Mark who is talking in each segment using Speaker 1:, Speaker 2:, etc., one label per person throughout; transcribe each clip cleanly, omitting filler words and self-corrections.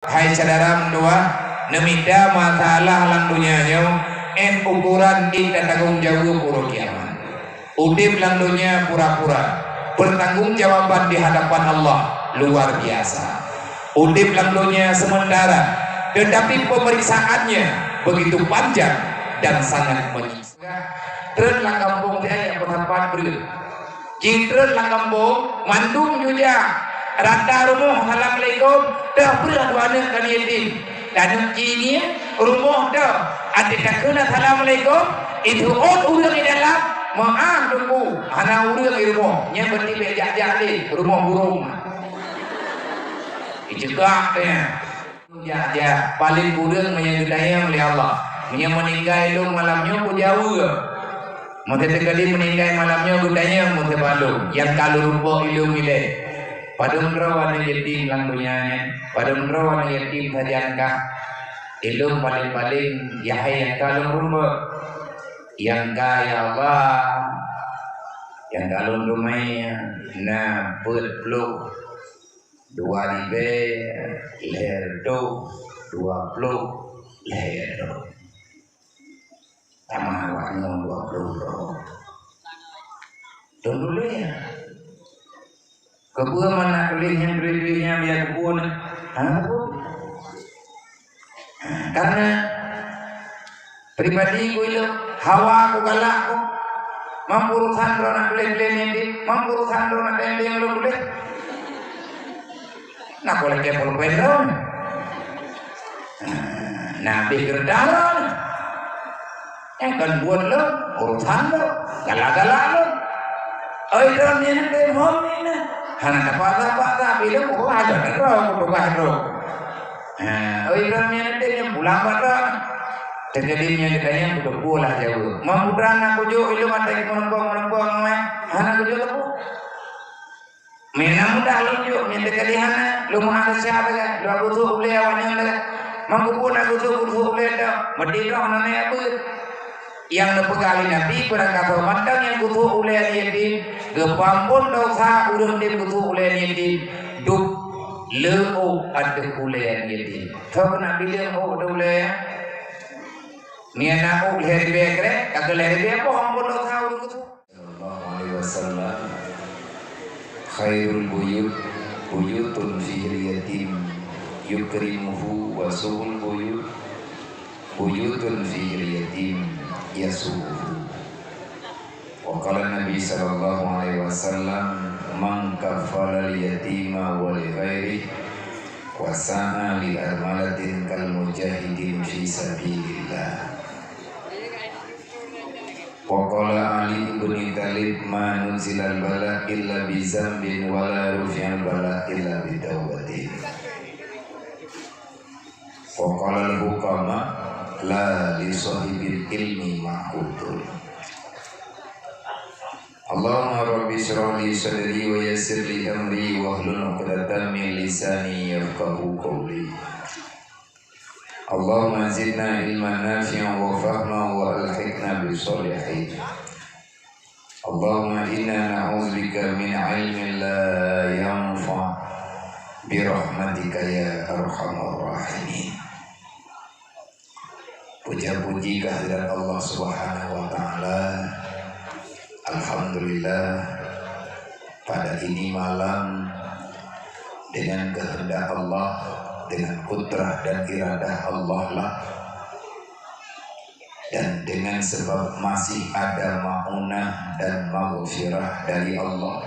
Speaker 1: Hai saudara mendua nemida masalah lang dunyanya en ukuran kita tanggung jawab pura kiamat. Udip lang dunia pura-pura, bertanggung jawaban di hadapan Allah luar biasa. Udip lang dunia sementara, tetapi pemeriksaannya begitu panjang dan sangat menyiksa. Terus lang kampung saya yang bertempat beri, terus lang kampung mandung juga. Rata rumah assalamualaikum dah berat wana kan yatim dan ini rumah dah ada takuna assalamualaikum itu urang di dalam maaf dulu ana urang di rumah nya berarti bejak-jak di rumah burung ijekaknya ya paling urang menyegedaya oleh Allah meninggal itu malamnya ku jauh mau tekali meninggal malamnya gudanya mau tebalu yang kalau rupa ilmu ile padam rawan yatim lang dunyanya padam rawan yatim sajankah ilmu paling-paling yahai yang kalung rumah yang kaya Allah yang kalung rumahnya na peluk dua libe leher do 20 leher do tamah waknya 20 do dulu ya kebun mana kelihnya beri-berinya biar kebun karena pribadi ku itu hawa ku galak ku mampurusan rona beli-beli ini mampurusan rona beli yang lu beli nak boleh kepol pedron nabi gerdaron yang kan buat lo urusan lo galak-galak lo ron ini demom ini hana apa bilang kok ada kan kok ada iramnya nanti yang pulang pada terjadinya katanya udah pulang jauh mamudran aku jo ilmu mata yang menempang hana aku jo aku menang mudah lu jo nyente kali hana lu mau ada siapa kan lu aku tuh boleh awalnya kan mampu pun aku tuh boleh dah mati dah hana apa yang nepegali nabi berangkat matang yang kutu oleh yatim gepampun dosa urang dia kutu oleh yatim duk leo ada oleh yatim tahu nabi dia oh oleh niana oleh bekre kagak leh apa ampun dosa urang kutu sallallahu alaihi wasallam khairul buyutun fil yatim yukrimuhu wa suhul buyutun fil yatim yasuhu wa qala nabi sallallahu alaihi wasallam man kafala al-yatima wa li ghairi wa sa'a li armalatin kal mujahidin fi sabilillah wa qala ali ibn talib ma nuzila al-bala illa bi zambin wa la rufi'a al-bala illa bi taubatin wa qala al-hukama la li sahibil ilmi ma'kutul Allahumma rabbi syrah li sadri wa yassir li amri wa hlul 'uqdatam min lisani yafqahu qawli Allahumma zidna ilman nafi'an wa fahman wa alhiqna bis solihin Allahumma inna na'udzubika min 'ilmin la yanfa' bi rahmatika ya arhamar rahimin Puja-puji kehadirat Allah Subhanahu wa taala. Alhamdulillah pada ini malam dengan kehendak Allah, dengan kudrah dan iradah Allah lah, dan dengan sebab masih ada ma'unah dan maghfirah dari Allah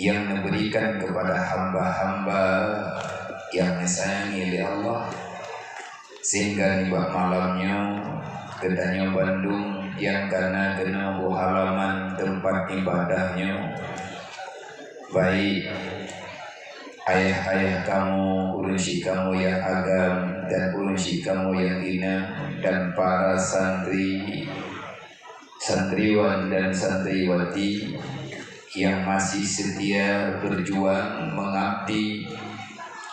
Speaker 1: yang memberikan kepada hamba-hamba yang disayangi oleh Allah, sehingga di malamnya kedanya Bandung yang karena kena halaman tempat ibadahnya baik ayah-ayah kamu, urusi kamu yang agam dan urusi kamu yang inam, dan para santriwan dan santriwati yang masih setia berjuang mengabdi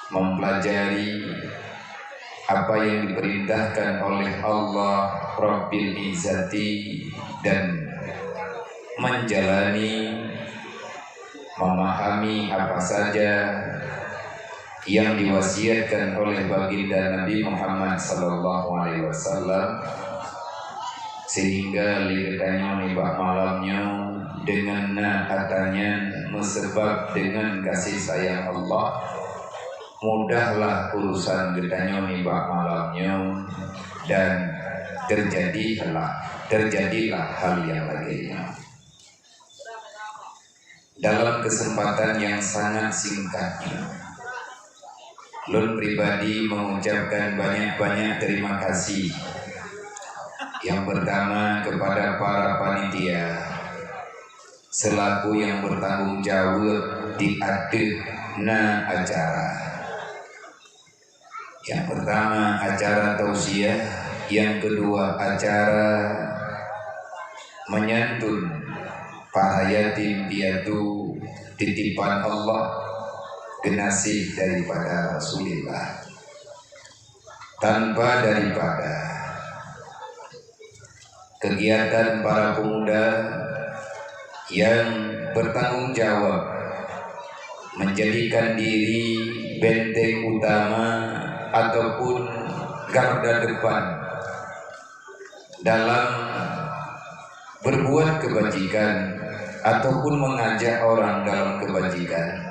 Speaker 1: mempelajari apa yang diperintahkan oleh Allah Rabbil Izzati dan menjalani memahami apa saja yang diwasiatkan oleh baginda Nabi Muhammad sallallahu alaihi wasallam, sehingga lihatnya nibak malamnya dengan katanya mesebab dengan kasih sayang Allah, mudahlah urusan getanya nibak malamnya dan terjadilah hal yang lainnya. Dalam kesempatan yang sangat singkatnya, Lun pribadi mengucapkan banyak-banyak terima kasih. Yang pertama kepada para panitia selaku yang bertanggung jawab di acara. Yang pertama acara tausiah, yang kedua acara menyantun para yatim piatu titipan Allah, genasih daripada Rasulullah. Tanpa daripada kegiatan para pemuda yang bertanggung jawab menjadikan diri benteng utama ataupun garda depan dalam berbuat kebajikan ataupun mengajak orang dalam kebajikan,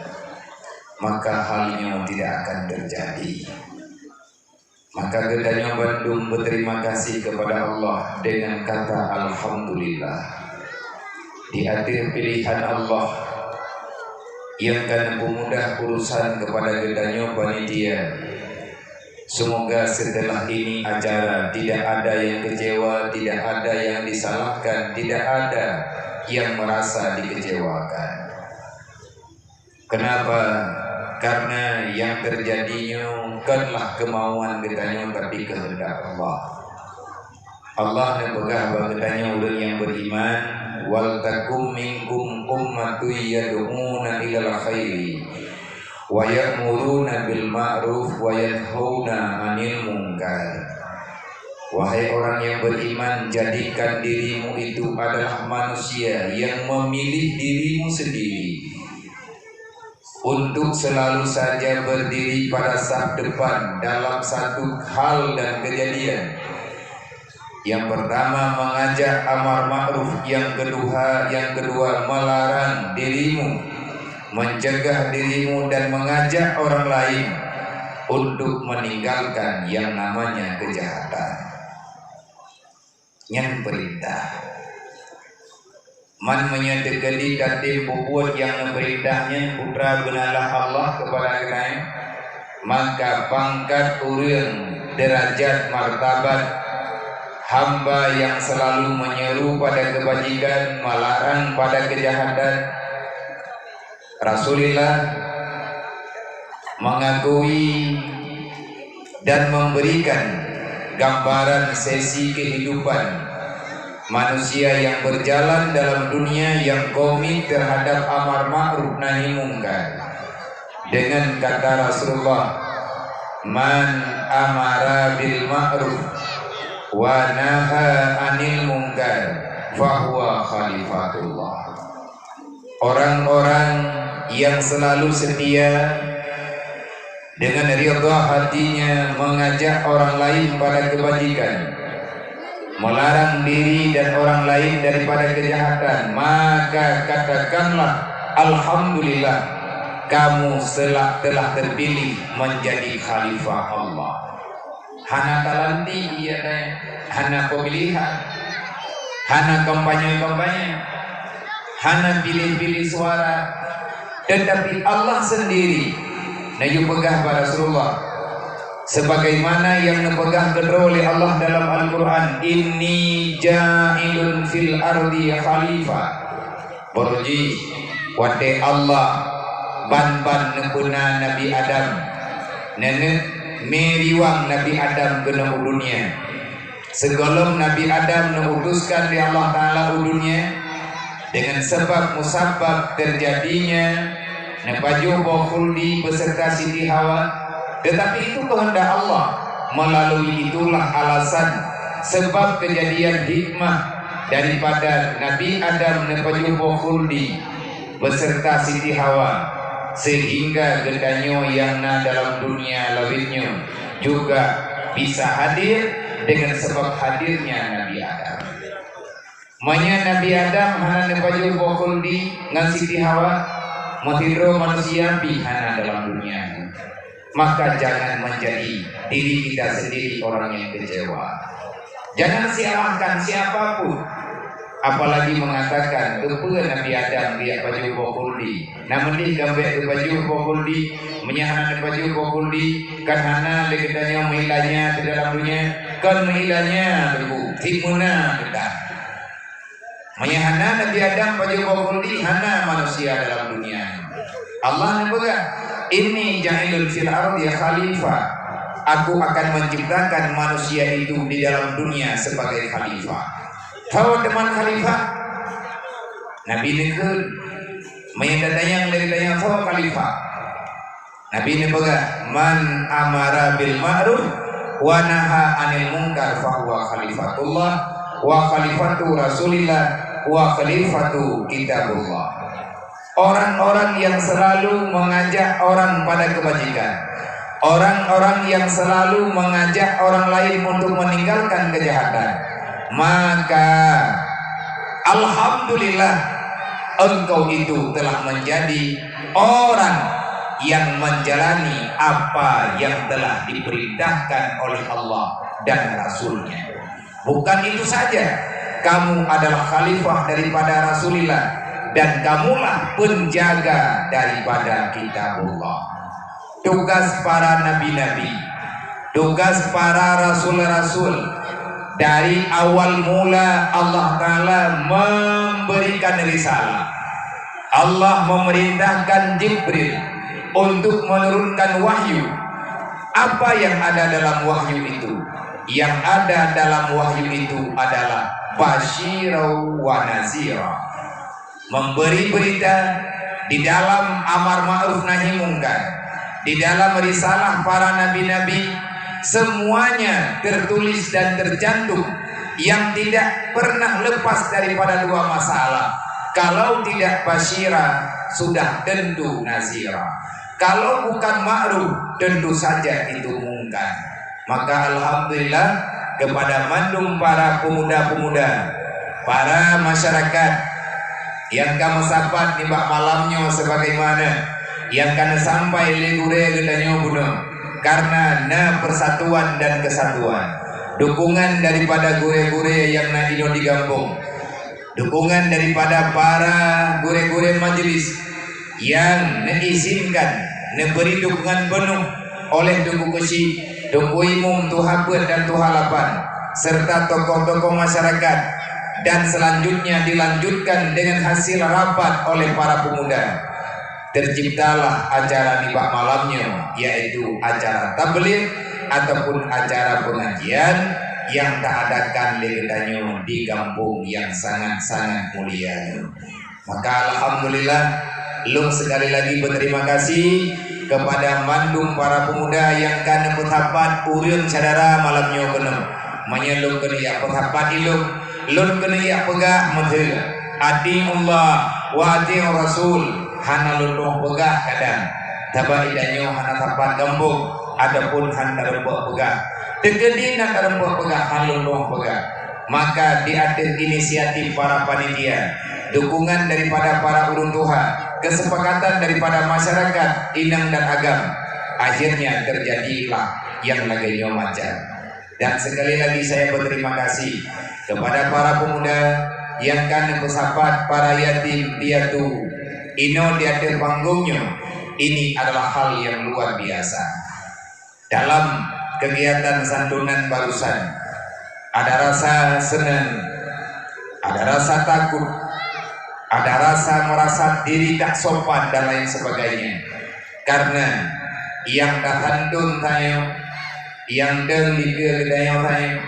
Speaker 1: maka halnya tidak akan terjadi. Maka Gedanya Bandung berterima kasih kepada Allah dengan kata Alhamdulillah. Di akhir pilihan Allah yang akan memudah urusan kepada Gedanya panitia. Semoga setelah ini acara tidak ada yang kecewa, tidak ada yang disalahkan, tidak ada yang merasa dikecewakan. Kenapa? Karena yang terjadinya bukanlah kemauan Gedanya, tapi kehendak Allah. Allah nepegah bagedanya orang yang beriman, wal takum minkum ummatun yad'una ilal khairi wa ya'muruna bil ma'ruf wa yanhauna 'anil munkar. Wahai orang yang beriman, jadikan dirimu itu adalah manusia yang memilih dirimu sendiri untuk selalu saja berdiri pada saf depan dalam satu hal dan kejadian. Yang pertama mengajak amar ma'ruf, yang kedua melarang dirimu, mencegah dirimu dan mengajak orang lain untuk meninggalkan yang namanya kejahatan. Yang perintah man menyedekati datim bubuat yang perintahnya putra benalah Allah kepada kalian, maka pangkat urang derajat martabat hamba yang selalu menyeru pada kebajikan, melarang pada kejahatan. Rasulullah mengakui dan memberikan gambaran sesi kehidupan manusia yang berjalan dalam dunia yang komit terhadap amar ma'ruf nahi mungkar. Dengan kata Rasulullah, man amara bil ma'ruf wa naha anil munkar fahuwa khalifatullah. Orang-orang yang selalu setia dengan ridha hatinya mengajak orang lain pada kebajikan, melarang diri dan orang lain daripada kejahatan, maka katakanlah alhamdulillah, kamu telah terpilih menjadi khalifah Allah. Hana talanti iya deh, hana pemilihan, hana kampanye, hana pilih-pilih suara, tetapi Allah sendiri naju pegah pada Rasulullah, sebagaimana yang nepegah kedua oleh Allah dalam Al-Quran, inni ja'ilun fil ardi khalifah. Berji wate Allah ban nepuna Nabi Adam nenek meriwang Nabi Adam kena dunia. Segolong Nabi Adam mengutuskan di Allah Ta'ala dunia dengan sebab musabab terjadinya nepaju bokhuldi beserta Siti Hawa. Tetapi itu kehendak Allah. Melalui itulah alasan sebab kejadian hikmah daripada Nabi Adam nepaju bokhuldi beserta Siti Hawa. sehingga gedanyo yang dalam dunia lawitnya juga bisa hadir dengan sebab hadirnya Nabi Adam. Manya Nabi Adam hana nebaju bokul di ngan Siti Hawa menghidro manusia bihana dalam dunia. Maka jangan menjadi diri kita sendiri orang yang kecewa. Jangan salahkan siapapun, apalagi mengatakan kepada Nabi Adam dia baju bokuldi. Namun di gambar ke baju bokuldi, menyahana baju bokuldi, karena legetanya menghilangnya di dalam dunia, kan menghilangnya debu timuna kita. Menyahana Nabi Adam baju bokuldi, hana manusia dalam dunia. Allah nembaga, ini jahilul fil ardi khalifah. Aku akan menciptakan manusia itu di dalam dunia sebagai khalifah. Tahu teman khalifah? Nabi nikul menyadatanya dari daya tahu khalifah. Nabi nembaga, man amara bil ma'ruf wa naha 'anil munkar fa huwa khalifatullah wa khalifatu rasulillah wa khalifatu kitabullah. Orang-orang yang selalu mengajak orang pada kebajikan, orang-orang yang selalu mengajak orang lain untuk meninggalkan kejahatan, maka alhamdulillah engkau itu telah menjadi orang yang menjalani apa yang telah diperintahkan oleh Allah dan Rasulnya. Bukan itu saja, kamu adalah khalifah daripada Rasulullah dan kamulah penjaga daripada kitabullah. Tugas para nabi-nabi, tugas para rasul-rasul, dari awal mula Allah Ta'ala memberikan risalah. Allah memerintahkan Jibril untuk menurunkan wahyu. Apa yang ada dalam wahyu itu? Yang ada dalam wahyu itu adalah basyirau wa nazira, memberi berita di dalam amar ma'ruf nahi mungkar, di dalam risalah para nabi-nabi, semuanya tertulis dan tercantum yang tidak pernah lepas daripada dua masalah. Kalau tidak basyira, sudah tentu nazira. Kalau bukan ma'ruf, tentu saja itu mungkar. Maka alhamdulillah kepada mandum para pemuda-pemuda, para masyarakat yang kamu sapat nibak malamnya sebagaimana yang kana sampai legure gedanyo bunuh karena persatuan dan kesatuan, dukungan daripada gure-gure yang ino digambung, dukungan daripada para gure-gure majelis yang mengizinkan memberi dukungan penuh oleh Tuku Kesi, Tuku Imum, Tuhabut dan Tuhalapan serta tokoh-tokoh masyarakat. Dan selanjutnya dilanjutkan dengan hasil rapat oleh para pemuda. Terciptalah acara nibak malamnya, yaitu acara tabligh ataupun acara pengajian yang tak adakan legedanyo di kampung yang sangat-sangat mulia. Maka alhamdulillah, lung sekali lagi berterima kasih kepada mandum para pemuda yang kan bertapat urun sadara malamnya kena menyelung kena ya bertapat ilung lun kena ya pegah medhel ati Allah wa ati Rasul hana lun pegah kadang taba idanyo hana tapat gambung adapun hana rembuk pegah tegedi nak rembuk pegah hana lun pegah. Maka di akhir inisiatif para panitia, dukungan daripada para ulun Tuhan, kesepakatan daripada masyarakat Inang dan Agam, akhirnya terjadilah yang lagi macam. Dan sekali lagi saya berterima kasih kepada para pemuda yang kan bersahabat para yatim piatu ino di akhir panggungnya. Ini adalah hal yang luar biasa. Dalam kegiatan santunan barusan ada rasa senang, ada rasa takut, ada rasa merasa diri tak sopan dan lain sebagainya. Karena yang kahantun tayo, yang denglikir dayo tayo,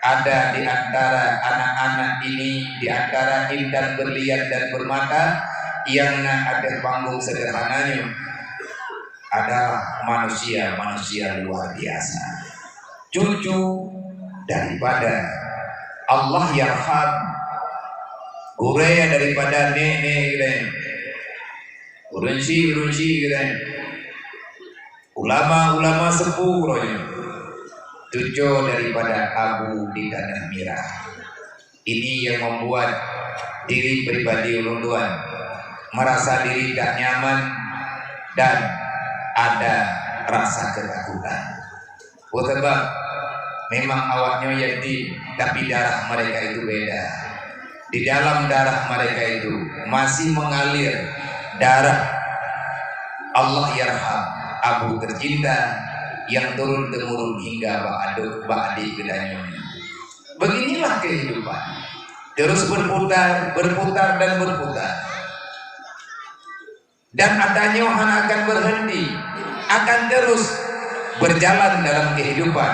Speaker 1: ada di antara anak-anak ini, di antara intan berlian dan bermata, yang ada panggung sederhananya adalah manusia-manusia luar biasa, cucu daripada Allah Yarham, gure daripada nenek, urunsi gitu. Ulama-ulama sepuh rohnya. Tujuh daripada abu di tanah merah. Ini yang membuat diri pribadi ulun merasa diri tak nyaman dan ada rasa ketakutan. Sebab memang awaknya yatim, tapi darah mereka itu beda. Di dalam darah mereka itu masih mengalir darah Allah yarham, abu tercinta yang turun temurun hingga ba'di kedanyanya. Beginilah kehidupan, terus berputar dan berputar. Dan adanya akan berhenti, akan terus berjalan dalam kehidupan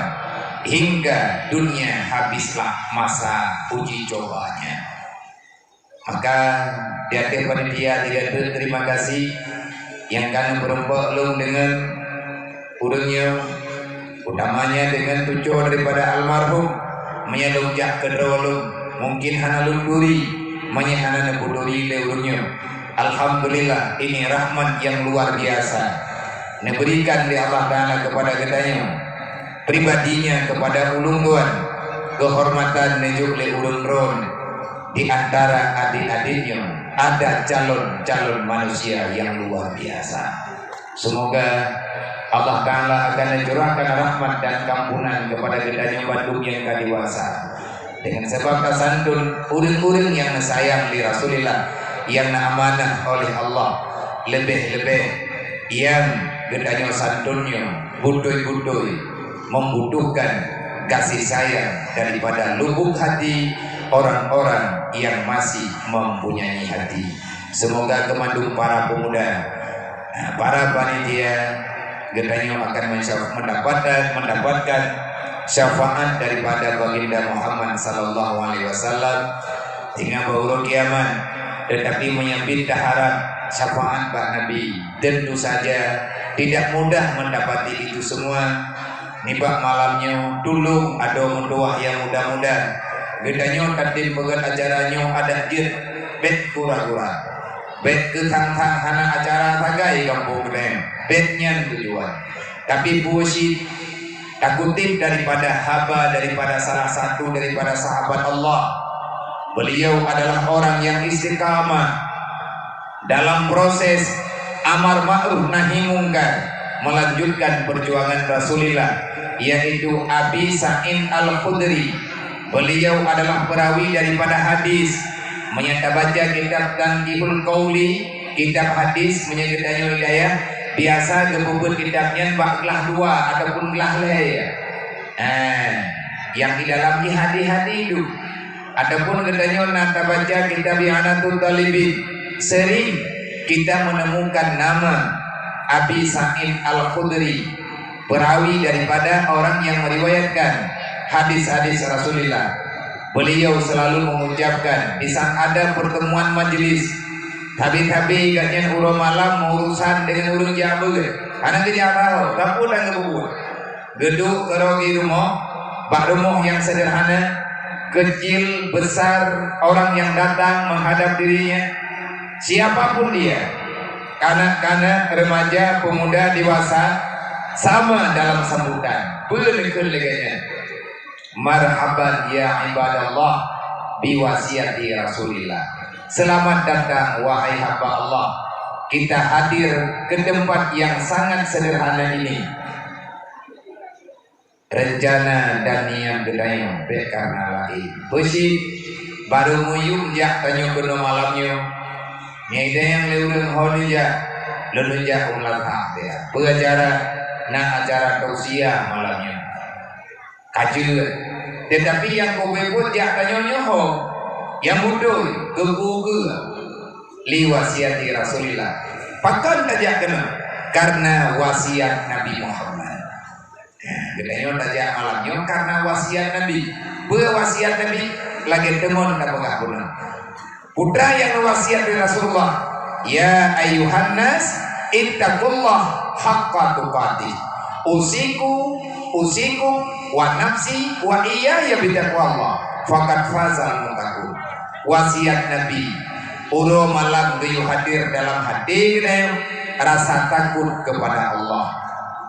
Speaker 1: hingga dunia habislah masa uji cobanya. Maka di akhir panitia tidak terima kasih yang kami berempat dengan urungnya, utamanya dengan tujuh daripada almarhum menyelujak kedolong mungkin hana lunduri menyehana nebuduri leurungnya. Alhamdulillah, ini rahmat yang luar biasa diberikan di Allah Ta'ala kepada kitanya, pribadinya kepada ulun tuan, kehormatan nejuk le ulun ron. Di antara adik-adiknya ada calon manusia yang luar biasa. Semoga Allah Ta'ala akan mencurahkan rahmat dan kampunan kepada kitanya Bandung yang kadiwasa, dengan sebab kasantun urin-urin yang sayang di Rasulullah, yang amanah oleh Allah, lebih-lebih yang gedanya santunnya budoy-budoy membutuhkan kasih sayang daripada lubuk hati orang-orang yang masih mempunyai hati. Semoga kemandung para pemuda, para panitia gedanya akan mendapatkan syafaat daripada baginda Muhammad sallallahu alaihi wasallam hingga bauru kiamat. Tetapi menyambit harap syafaat Pak Nabi tentu saja tidak mudah mendapati itu semua. Nibak malamnya dulu ada mendoa yang mudah-mudah. Gedanya katin pegat ajarannya ada jir bet kura-kura, bet ketang-tang hana acara tagai kampung gede, betnya tujuan. Tapi bullshit tak kutip daripada haba, daripada salah satu daripada sahabat Allah. Beliau adalah orang yang istiqamah dalam proses amar ma'ruf nahi mungkar, melanjutkan perjuangan Rasulullah, yaitu Abi Sa'id Al-Khudri. Beliau adalah perawi daripada hadis, menyata baca kitab Tanqihul Qauli, kitab hadis menyegedanya hidayah. Biasa gebubut kitabnya bak gelah dua ataupun gelah leh. Yang di dalam hadis-hadis itu adapun katanya nata baca kitab Ihanatul Talibin, sering kita menemukan nama Abi Sa'id Al-Khudri, perawi daripada orang yang meriwayatkan hadis-hadis Rasulullah. Beliau selalu mengucapkan di saat ada pertemuan majelis tabi-tabi ganyan urang malam urusan dengan urang jabu anak dia tahu tapi udah ngebubut geduk kerogi rumah bak rumah yang sederhana, kecil, besar, orang yang datang menghadap dirinya, siapapun dia, kanak-kanak, remaja, pemuda, dewasa, sama dalam sambutan. Beleganya, marhaban ya ibadallah biwasiati Rasulillah. Selamat datang wahai hamba Allah, kita hadir ke tempat yang sangat sederhana ini. Rencana dan niat gedanya karena lain besi baru muyuk jak tanya kena malamnya nyai yang leurang honi jak lalu jak ulang dia pengacara na acara tausiah malamnya kacil. Tetapi yang kau buat jak tanya nyoho yang mudah kegugu li wasiati Rasulillah pakan tajak kena karena wasiat Nabi Muhammad. Gedanya tajak malamnya karena wasiat Nabi. Wasiat Nabi lagi temon tak pengakuan. Putra yang wasiat dari Rasulullah, ya ayuhan nas ittaqullah haqqa tuqatih. Usiku wa nafsi wa iyaya bitaqwallah faqad fazal muttaqun. Wasiat Nabi Uro malam geyu hadir dalam hati rasa takut kepada Allah.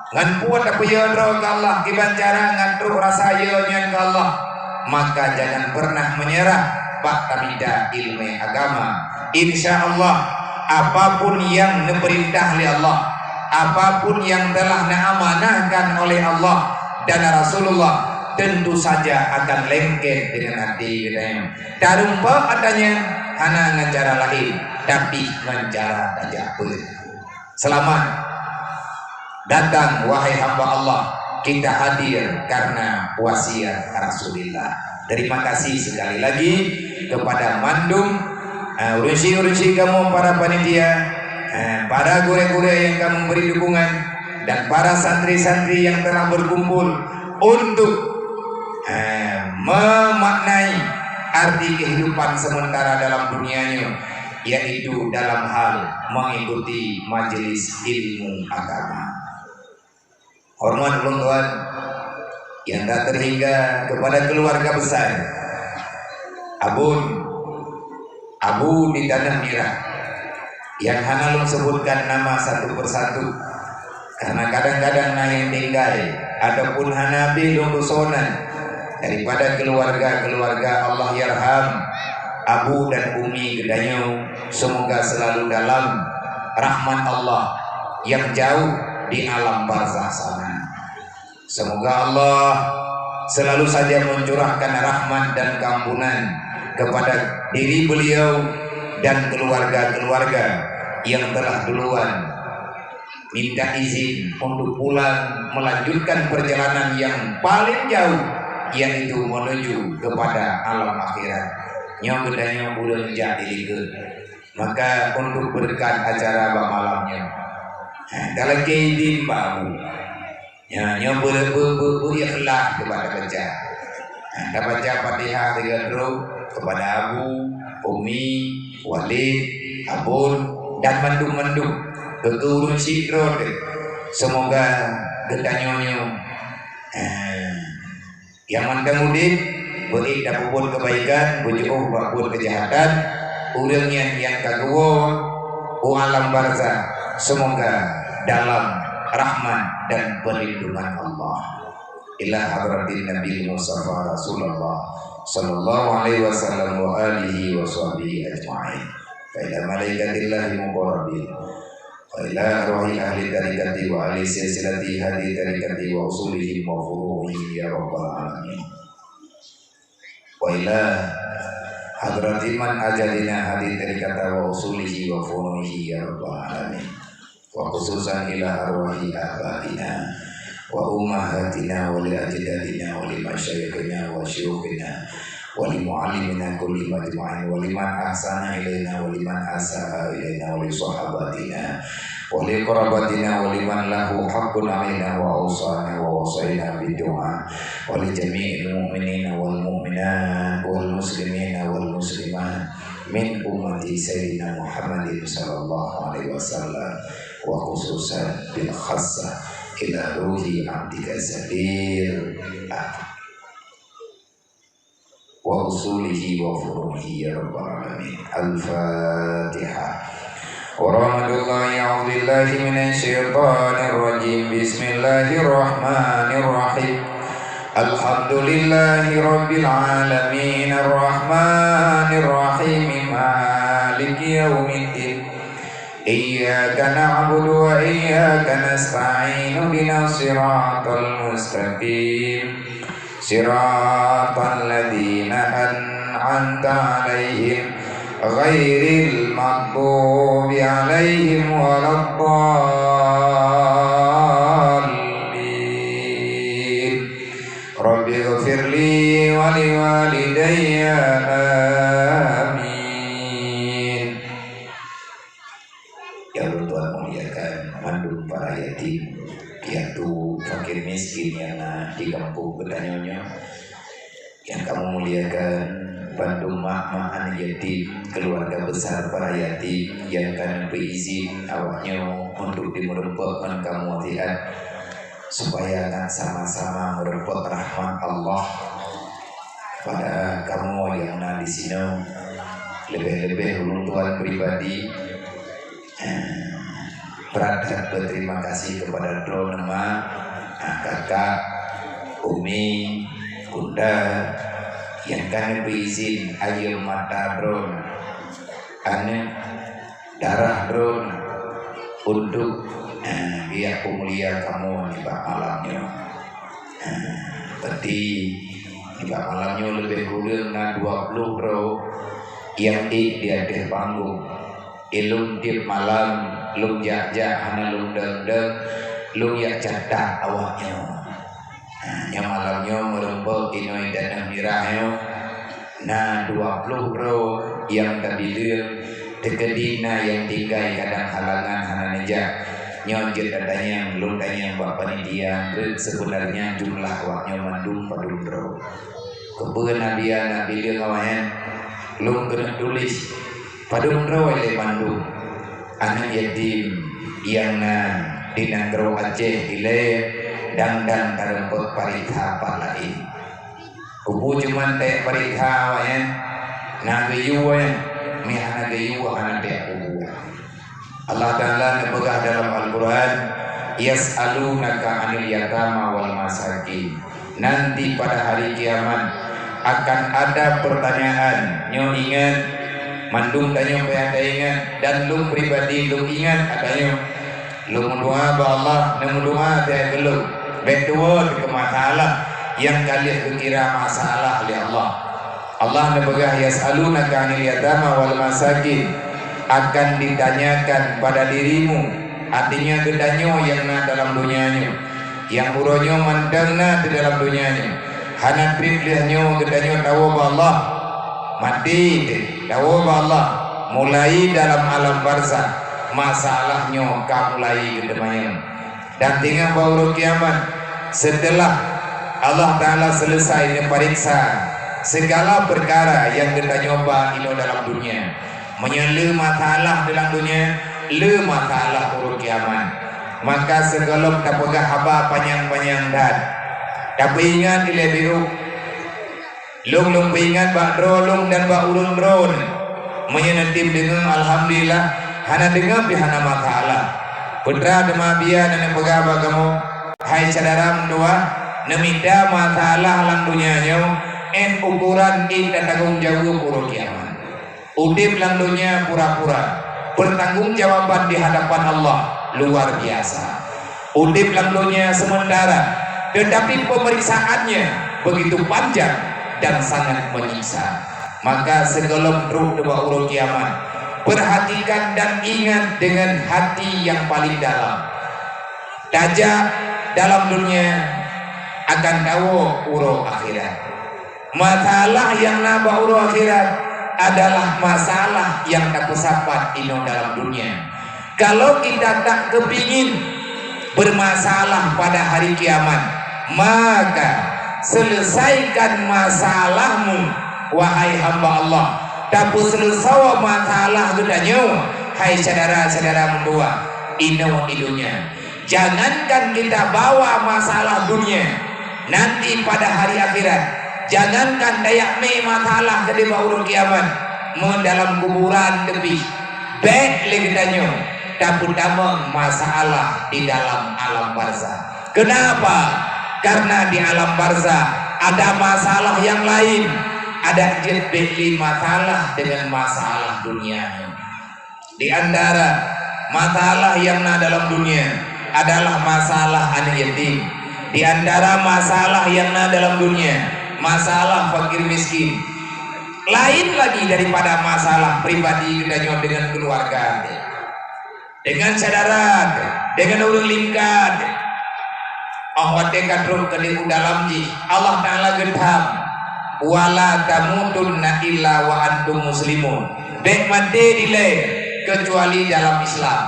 Speaker 1: Ngan puat apa yodro ke Allah kiban cara ngantuk rasa yonya ke Allah. Maka jangan pernah menyerah pak tamida ilmu agama. Insya Allah apapun yang diperintah oleh Allah, apapun yang telah diamanahkan oleh Allah dan Rasulullah, tentu saja akan lengket dengan hati kita. Darumpa adanya hana ngancara lain, tapi ngancara tajabul. Selamat datang wahai hamba Allah, kita hadir karena wasiat Rasulullah. Terima kasih sekali lagi kepada Mandum, urusi kamu para panitia, para guru-guru yang kamu beri dukungan, dan para santri-santri yang telah berkumpul untuk memaknai arti kehidupan sementara dalam dunianya, yaitu dalam hal mengikuti majelis ilmu agama. Hormat tuan yang tak terhingga kepada keluarga besar Abu di Tanah Merah yang Hanalung sebutkan nama satu persatu, karena kadang-kadang na yang tinggal adapun Hanabi lulusonan daripada keluarga Allah yarham Abu dan Umi Gedanyo, semoga selalu dalam rahmat Allah yang jauh di alam barzakh sana. Semoga Allah selalu saja mencurahkan rahmat dan keampunan kepada diri beliau dan keluarga-keluarga yang telah duluan minta izin untuk pulang melanjutkan perjalanan yang paling jauh, yaitu menuju kepada alam akhirat. Nyong gedanya udah menjadi ikut. Maka untuk berkat acara malamnya, kalau keidin bahu, nyong berikhlas kepada kerja. Dapat baca Fatihah 3 kepada Abu, Umi, Walid, Abun, dan mandum-mandum keturun sikro. Semoga gedanyonyo yang mandang-udin beri dapur kebaikan, bujuh bakul kejahatan, urangnya yang kaguwo alam barzakh, semoga dalam rahmat dan perlindungan Allah. Ila hadratin Nabi Mustafa Rasulullah sallallahu alaihi wasallam wa alihi wa sahbihi ajma'in. Fa ila malaikatillahi muqarrabin wa ila arwahi ahli tarikati wa ahli silsilati hadi tarikati wa usulihi wa furuhi ya rabbal alamin. Wa ila hadrati man ajalina hadi tarikata wa usulihi wa furuhi ya rabbal alamin. Wa khususan ila arwahi abaina wa ummahatina wa li ajdadina wa li masyayikhina wa syuyukhina wa li muallimina kulli majma'in wa liman ahsana ilaina wa liman asaa ilaina wa li sahabatina wa li qarabatina wa liman lahu haqqun alaina wa awsana wa wasaina bidu'a wa li jami'il mu'minina wal mu'minat wal muslimina wal muslimat min ummati sayyidina Muhammadin sallallahu alaihi wasallam wa khususan bil khassah ila ruhi abdika Zabir wa usulihi wa furuhi ya rabbal alamin. Al-Fatihah. Warahmatullahi a'udzubillahi minasyaitonir rajim. Bismillahirrahmanirrahim. Alhamdulillahi rabbil alamin arrahmanir rahim maliki yaumiddin. Iyyaka na'budu wa iyyaka nasta'in ihdinas siratal mustaqim siratal ladzina an'amta 'alaihim ghairil maghdubi 'alaihim waladdallin. Rabbi ighfirli wa liwalidayya fakir miskin yang di kampung Bedanyonyo, yang kamu muliakan, bantu mak-mak anak yatim, keluarga besar para yatim yang kan berizin awaknya untuk dimerempatkan kamu hati-hati supaya kan sama-sama merempat rahmat Allah pada kamu yang di sini lebih-lebih tuan pribadi berat berterima kasih kepada Dro nama kakak Umi Bunda yang kami berizin ayo mata Dro ane darah Dro untuk biar pemulia kamu di malamnya berarti di malamnya lebih kurang 20 Bro yang di akhir panggung ilum di malam lung jajak hana lung deng lung ya catat awaknya yang malamnya merembuk inoi dan mirahnya nah 20 Bro yang tadi dia tekedina yang tinggal kadang halangan hana neja nyonjit adanya lung tanya bapak dia sebenarnya jumlah awaknya mandung padung Bro kebetulan nabi dia kawan lung kena tulis padung Bro oleh mandung anak yatim yang di Nanggro Aceh ile dan teremput parikha palai kubu cuman teh parikha ya nabi yuwa mihana gayuwa hana teh kubu Allah Ta'ala nebegah dalam Al-Quran yas'alunaka anil yatama wal masakin nanti pada hari kiamat akan ada pertanyaan nyo ingat mandung tanya payah ingat dan lu pribadi lu ingat adanya lu mendoa ba Allah mendoa teh belum betul ke masalah yang kalian kira masalah oleh Allah Allah nebegah yas'alunaka anil yatama wal masakin akan ditanyakan pada dirimu artinya gedanyo yang dalam dunianya yang buronyo mandangna di dalam dunianya hana privilehnya gedanyo tahu ba Allah mati dawa Allah mulai dalam alam barzah masalahnya kamu mulai gedemayan dan tinggal bauru kiamat setelah Allah Ta'ala selesai memeriksa segala perkara yang kita nyoba ino dalam dunia menyele masalah dalam dunia le masalah bauru kiamat maka segala tak pegah haba panjang-panjang dan tapi ingat dilebih lung ingat bak drolung dan bak ulun dron menyenetim dengan alhamdulillah hana dengar hana masalah putra dema biya dan pegaba kamu hai saudara mendua nemida masalah lang dunianya en ukuran kita tanggung jawab pura kiamat udip lang dunia pura-pura bertanggung jawaban di hadapan Allah luar biasa udip lang dunia sementara tetapi pemeriksaannya begitu panjang dan sangat menyiksa maka segala ruh dewa urut kiamat perhatikan dan ingat dengan hati yang paling dalam tajak dalam dunia akan tahu urut akhirat masalah yang naba urut akhirat adalah masalah yang tak kesapat ino dalam dunia kalau kita tak kepingin bermasalah pada hari kiamat maka selesaikan masalahmu wahai hamba Allah tapi selesai masalah gedanya hai saudara-saudara mendua ino idunya jangankan kita bawa masalah dunia nanti pada hari akhirat jangankan dayak me masalah ke bauru kiamat dalam kuburan lebih baik legedanya tapi damang masalah di dalam alam barzah kenapa karena di alam barzah ada masalah yang lain ada jadbeli masalah dengan masalah dunia di antara masalah yang dalam dunia adalah masalah anak yatim di antara masalah yang dalam dunia masalah fakir miskin lain lagi daripada masalah pribadi kita dengan keluarga dengan saudara dengan orang lingkar awat dekatrum kedi dalam ji Allah Ta'ala gentam wala tamutunna illa wa antum muslimun dek mati dile kecuali dalam Islam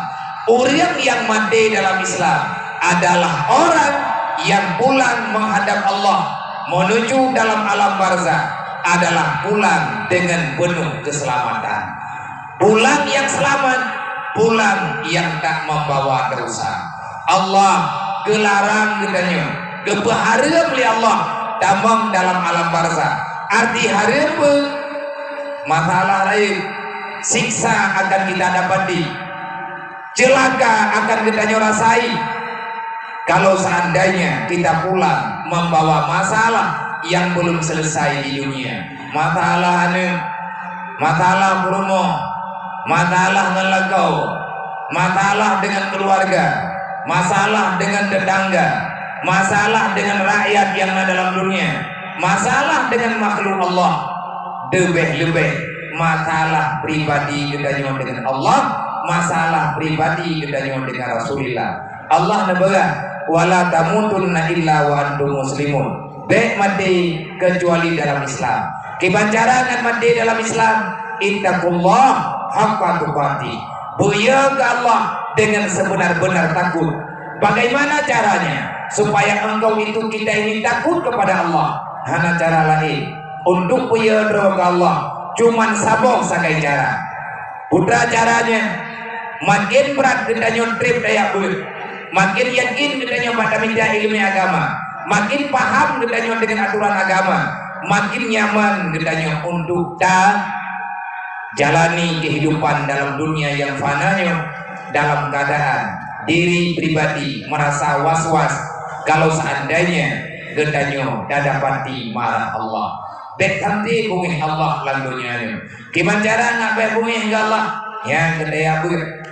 Speaker 1: orang yang mati dalam Islam adalah orang yang pulang menghadap Allah menuju dalam alam barzah adalah pulang dengan penuh keselamatan pulang yang selamat pulang yang tak membawa dosa Allah gelarang gedanya kebahagiaan oleh Allah tambang dalam alam barzah arti hareupeung masalah lain, siksa akan kita dapati, celaka akan kita rasai. Kalau seandainya kita pulang membawa masalah yang belum selesai di dunia, masalah masalah perumo, masalah ngelagau, masalah dengan keluarga, masalah dengan tetangga, masalah dengan rakyat yang ada dalam dunia, masalah dengan makhluk Allah, lebih masalah pribadi kita dengan Allah, masalah pribadi kita dengan Rasulullah. Allah nabaga wala tamutunna illa wa antum muslimun. Baik mati kecuali dalam Islam. Kebancaran mati dalam Islam. Ittaqullah haqqa tuqatih. Buya ke Allah dengan sebenar-benar takut. Bagaimana caranya supaya engkau itu kita ini takut kepada Allah? Hana cara lain. Untuk buya ke Allah cuman sabong sakai cara. Putra caranya makin berat kita nyontrip daya makin yakin kita pada minta ilmu agama, makin paham kita dengan aturan agama, makin nyaman kita untuk jalani kehidupan dalam dunia yang fananya dalam keadaan diri pribadi merasa was-was kalau seandainya kita dapati marah Allah. Betanti bumi Allah landunya. Gimana cara ngapain bumi Allah? Yang kita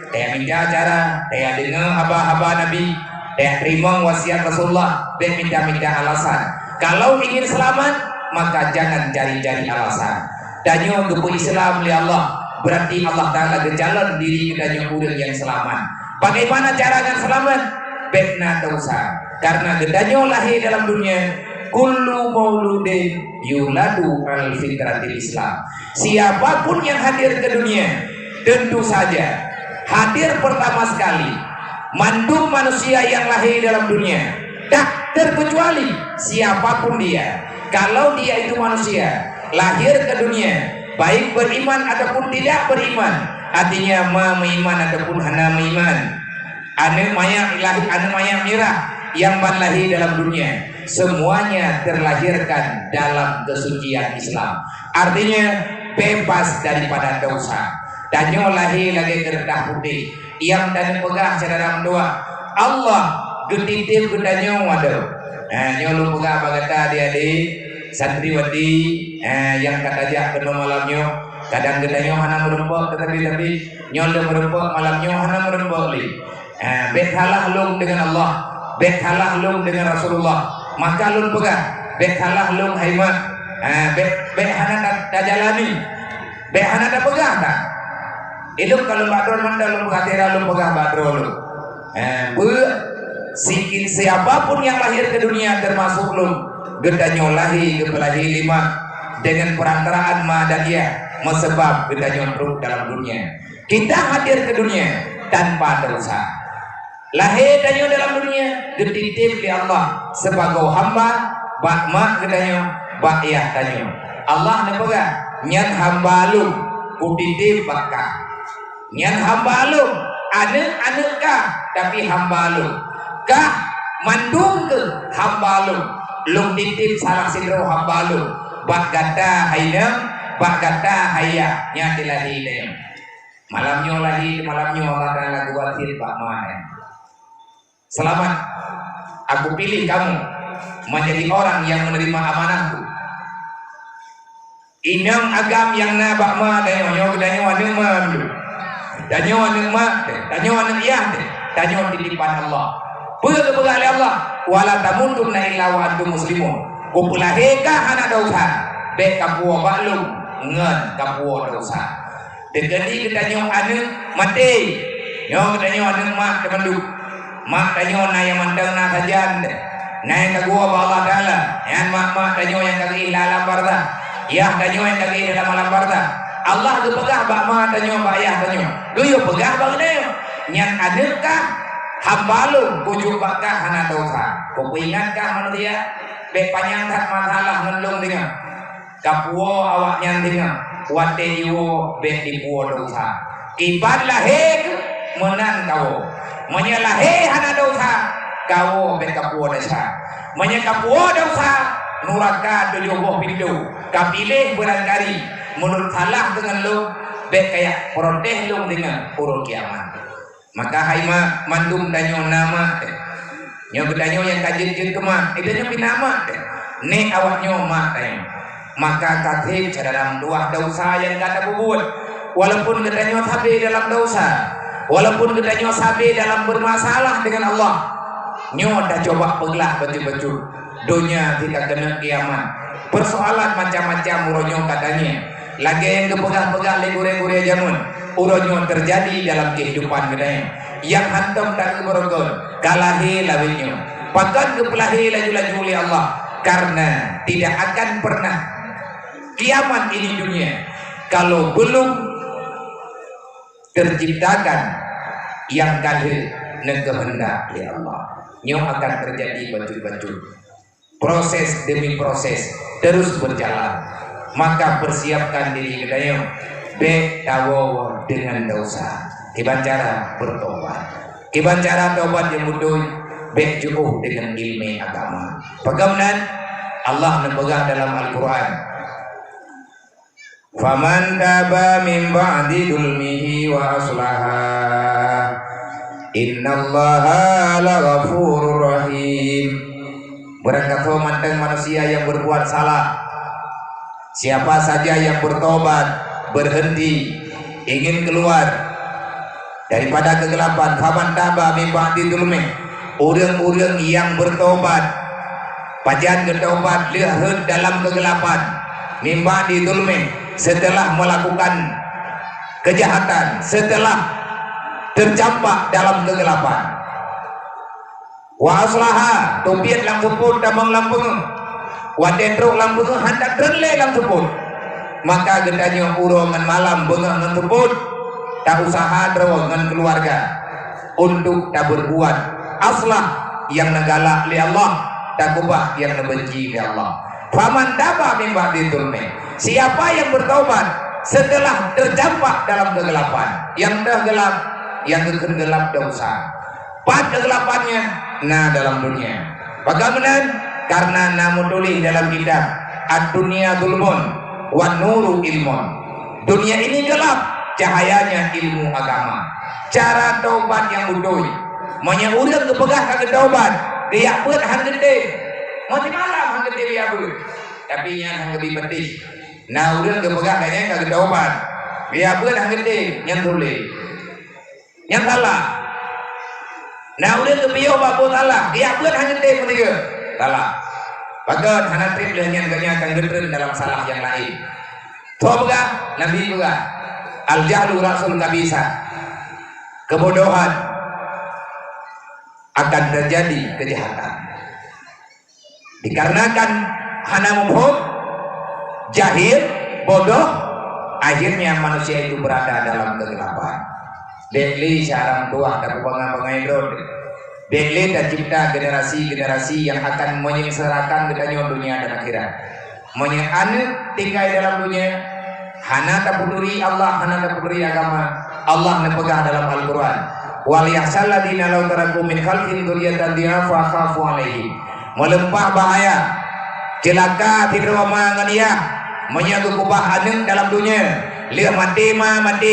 Speaker 1: saya minta cara, saya dengar haba-haba Nabi, saya terima wasiat Rasulullah, saya minta alasan. Kalau ingin selamat, maka jangan cari-cari alasan. Danyo kepada Islam oleh Allah, berarti Allah Ta'ala gejalan diri danyo yang selamat. Bagaimana cara akan selamat? Bekna dosa. Karena danyo lahir dalam dunia, kullu mauludin yuladu al fitratil Islam. Siapapun yang hadir ke dunia, tentu saja hadir pertama sekali mandum manusia yang lahir dalam dunia, tak terkecuali siapapun dia. Kalau dia itu manusia lahir ke dunia baik beriman ataupun tidak beriman, artinya meiman ataupun hana meiman, ane maya mirah yang lahir dalam dunia, semuanya terlahirkan dalam kesucian Islam, artinya bebas daripada dosa. Danyo lahir lagi kertas putih yang dan pegah dalam doa Allah getitip danyo waduh. Nyo pegah bagata dia di santriwati yang kata jak kena malamnya kadang gedanyo hana merempok tetapi nyo merempok malamnya hana merempok li. Bet halah lung dengan Allah, bet halah lung dengan Rasulullah, maka lung pegah bet halah lung haimat, bet hana jalani, bet hana pegah tak. Hidup kalau badrol mandal lu katera lu pegah badrol lu. Siapapun yang lahir ke dunia termasuk lu, gedanyo lahir kepelahi lima dengan perantaraan ma dan dia mesebab gedanyo teruk dalam dunia. Kita hadir ke dunia tanpa dosa. Lahir danyo dalam dunia dititip di Allah sebagai hamba, bakma gedanyo, bakyah danyo. Allah nepegah nyat hamba lu kutitip bakka. Nyan hamba lu anak kah tapi hamba lu kah mandung ke hamba lu titip salah sidro hamba lu bak gata haidam bak gata haya nya dilahi dem malamnya Allah Ta'ala kuatir bak mana. Selamat, aku pilih kamu menjadi orang yang menerima amanahku. Inang agam yang na bak ma dayo gedanyo wadeng mandu. Danyo anak mak, danyo anak iyah, danyo titipan Allah. Pega Allah, wala tamutunna illa wa antum muslimun. Kupulaheka hana dosa, be kapuo baklum, ngen kapuo dosa. Degani danyo anak mati, yo danyo anak mak temanduk, mak danyo na yang mandang na kajan, na yang kagua ba Allah Ta'ala, yan mak danyo yang kagi ilalam barda, yah danyo yang kagi dalam alam barda. Allah tu pegah bak ma tanyo bak ayah tanyo. Duyo pegah bak ne. Nyang adakah hamba lu kujuk bakah hana dosa. Kau ingatkah manusia? Bek panjang tak masalah ngendong dengan. Kapuo awak nyang dengan. Wate yo bek dipuo dosa. Ibad lahir menang kau. Menyalahi hana dosa. Kau bek kapuo dosa. Menyakapuo dosa. Nuraka 70 pintu. Kapilih berangkari menurut salah dengan lu be kayak protes lu dengan puro kiamat. Maka haima mandum danyo nama nyo bedanyo yang kajin kema idanyo pinama ne awaknyo mak maka katib dalam dua dosa yang kata bubut walaupun gedanyo sabi dalam dosa walaupun gedanyo sabi dalam bermasalah dengan Allah nyo dah coba pegelah betul-betul dunia tidak kena kiamat persoalan macam-macam uronyo katanya lagi yang kepegah-pegah legure-gure jamun uronyo terjadi dalam kehidupan gedanya yang hantam tak keberogol kalahi lawinyo pakan kepelahi laju-laju oleh Allah karena tidak akan pernah kiamat ini dunia kalau belum terciptakan yang kali kehendak oleh Allah nyo akan terjadi betul-betul proses demi proses terus berjalan maka persiapkan diri kita be tawo dengan dosa kiban cara bertobat kiban cara tobat yang mudah be cukup dengan ilmu agama pegamnan Allah memegang dalam Al-Quran faman taba min ba'di dulmihi wa aslaha innallaha laghafurur rahim. Berkata mantan manusia yang berbuat salah siapa saja yang bertobat berhenti ingin keluar daripada kegelapan faman taba min ba'di dulmi orang-orang yang bertobat pajan bertobat lihat dalam kegelapan min ba'di dulmi setelah melakukan kejahatan setelah terjampak dalam kegelapan wa aslaha tupiat lang sepul damang lampung wa dendrok lampung hendak renle lang sepul maka gendanya urongan malam bengah ngan sepul tak usaha dengan keluarga untuk tak berbuat aslah yang negala li Allah tak kubah yang nebenci li Allah faman taba min ba'di dzulmi siapa yang bertobat setelah terjampak dalam kegelapan yang dah gelap yang gelap dosa pat kegelapannya nah dalam dunia bagaimana karena namun tulis dalam kitab ad-dunya dzulmun wan nuru ilmun dunia ini gelap cahayanya ilmu agama cara taubat yang utuh manya urang kepegah kagak taubat dia beut hang gede mati malam hang gede dia beut tapi nya hang lebih penting nah urang kepegah kayaknya kagak taubat dia beut hang gede yang tule yang salah nah urang kepiyo bapu salah dia beut hang gede penting salah bagat hana trip leunyan ganya kang gedreun dalam salah yang lain to begah nabi begah al-jahlu rasul kabisa kebodohan akan terjadi kejahatan dikarenakan hana mubhum jahil bodoh akhirnya manusia itu berada dalam kegelapan deli sarang tua dan pengai drone deli dan cipta generasi-generasi yang akan menyengsarakan gedanya dunia dan akhirat menyengsarakan tinggal dalam dunia hana tapuduri Allah hana tapuduri agama Allah nepegah dalam Al-Quran wal yahsal ladina law taraku min khalfin dzurriyyatan dhi'afa khafu alaihim melempah bahaya celaka tidak mangania menyagu kubah aneng dalam dunia lihat mati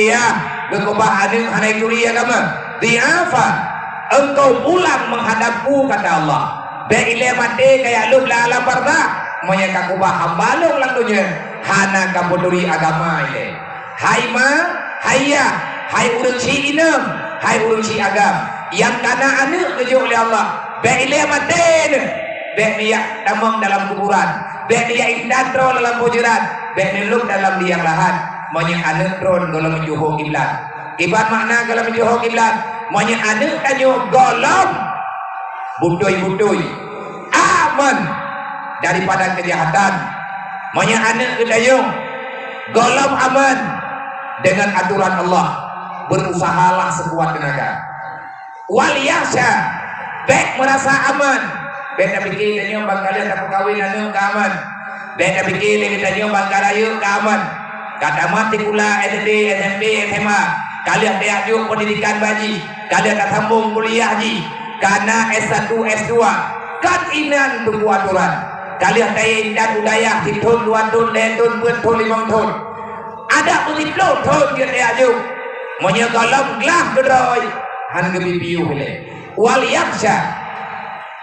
Speaker 1: ya gekubah aneng hana itu dia agama dhi'afa engkau pulang menghadapku kata Allah beile mati kayak lu la ala parda menyaga kubah hambalung lang dunia hana kapoduri agama ini hai ma hayya hai urang si inem hai urang si agam yang kana anu kejo oleh Allah be ile maten be niya damang dalam kuburan be niya indantro dalam pujiran be niluk dalam liang lahat monya anu tron golong menjuho kiblat kibat makna golong menjuho kiblat monya anu kanyo golong budoy aman daripada kejahatan monya anak gedayung golong aman dengan aturan Allah berusahalah sekuat tenaga waliyasya baik merasa aman beda bikin dan nyong bangkalian tak kawin anu keaman beda bikin dan nyong bangkalayu keaman kata mati pula SD SMP SMA kalian diajuk pendidikan baji kalian tak sambung kuliah ji karena S1 S2 kan inan tunggu aturan kalian tayin dan budaya hitun 2 tahun 2 tahun 5 tahun ada putih belum thon dia aju menyegalam gelah gedroy han gebibiu hele wal yaksha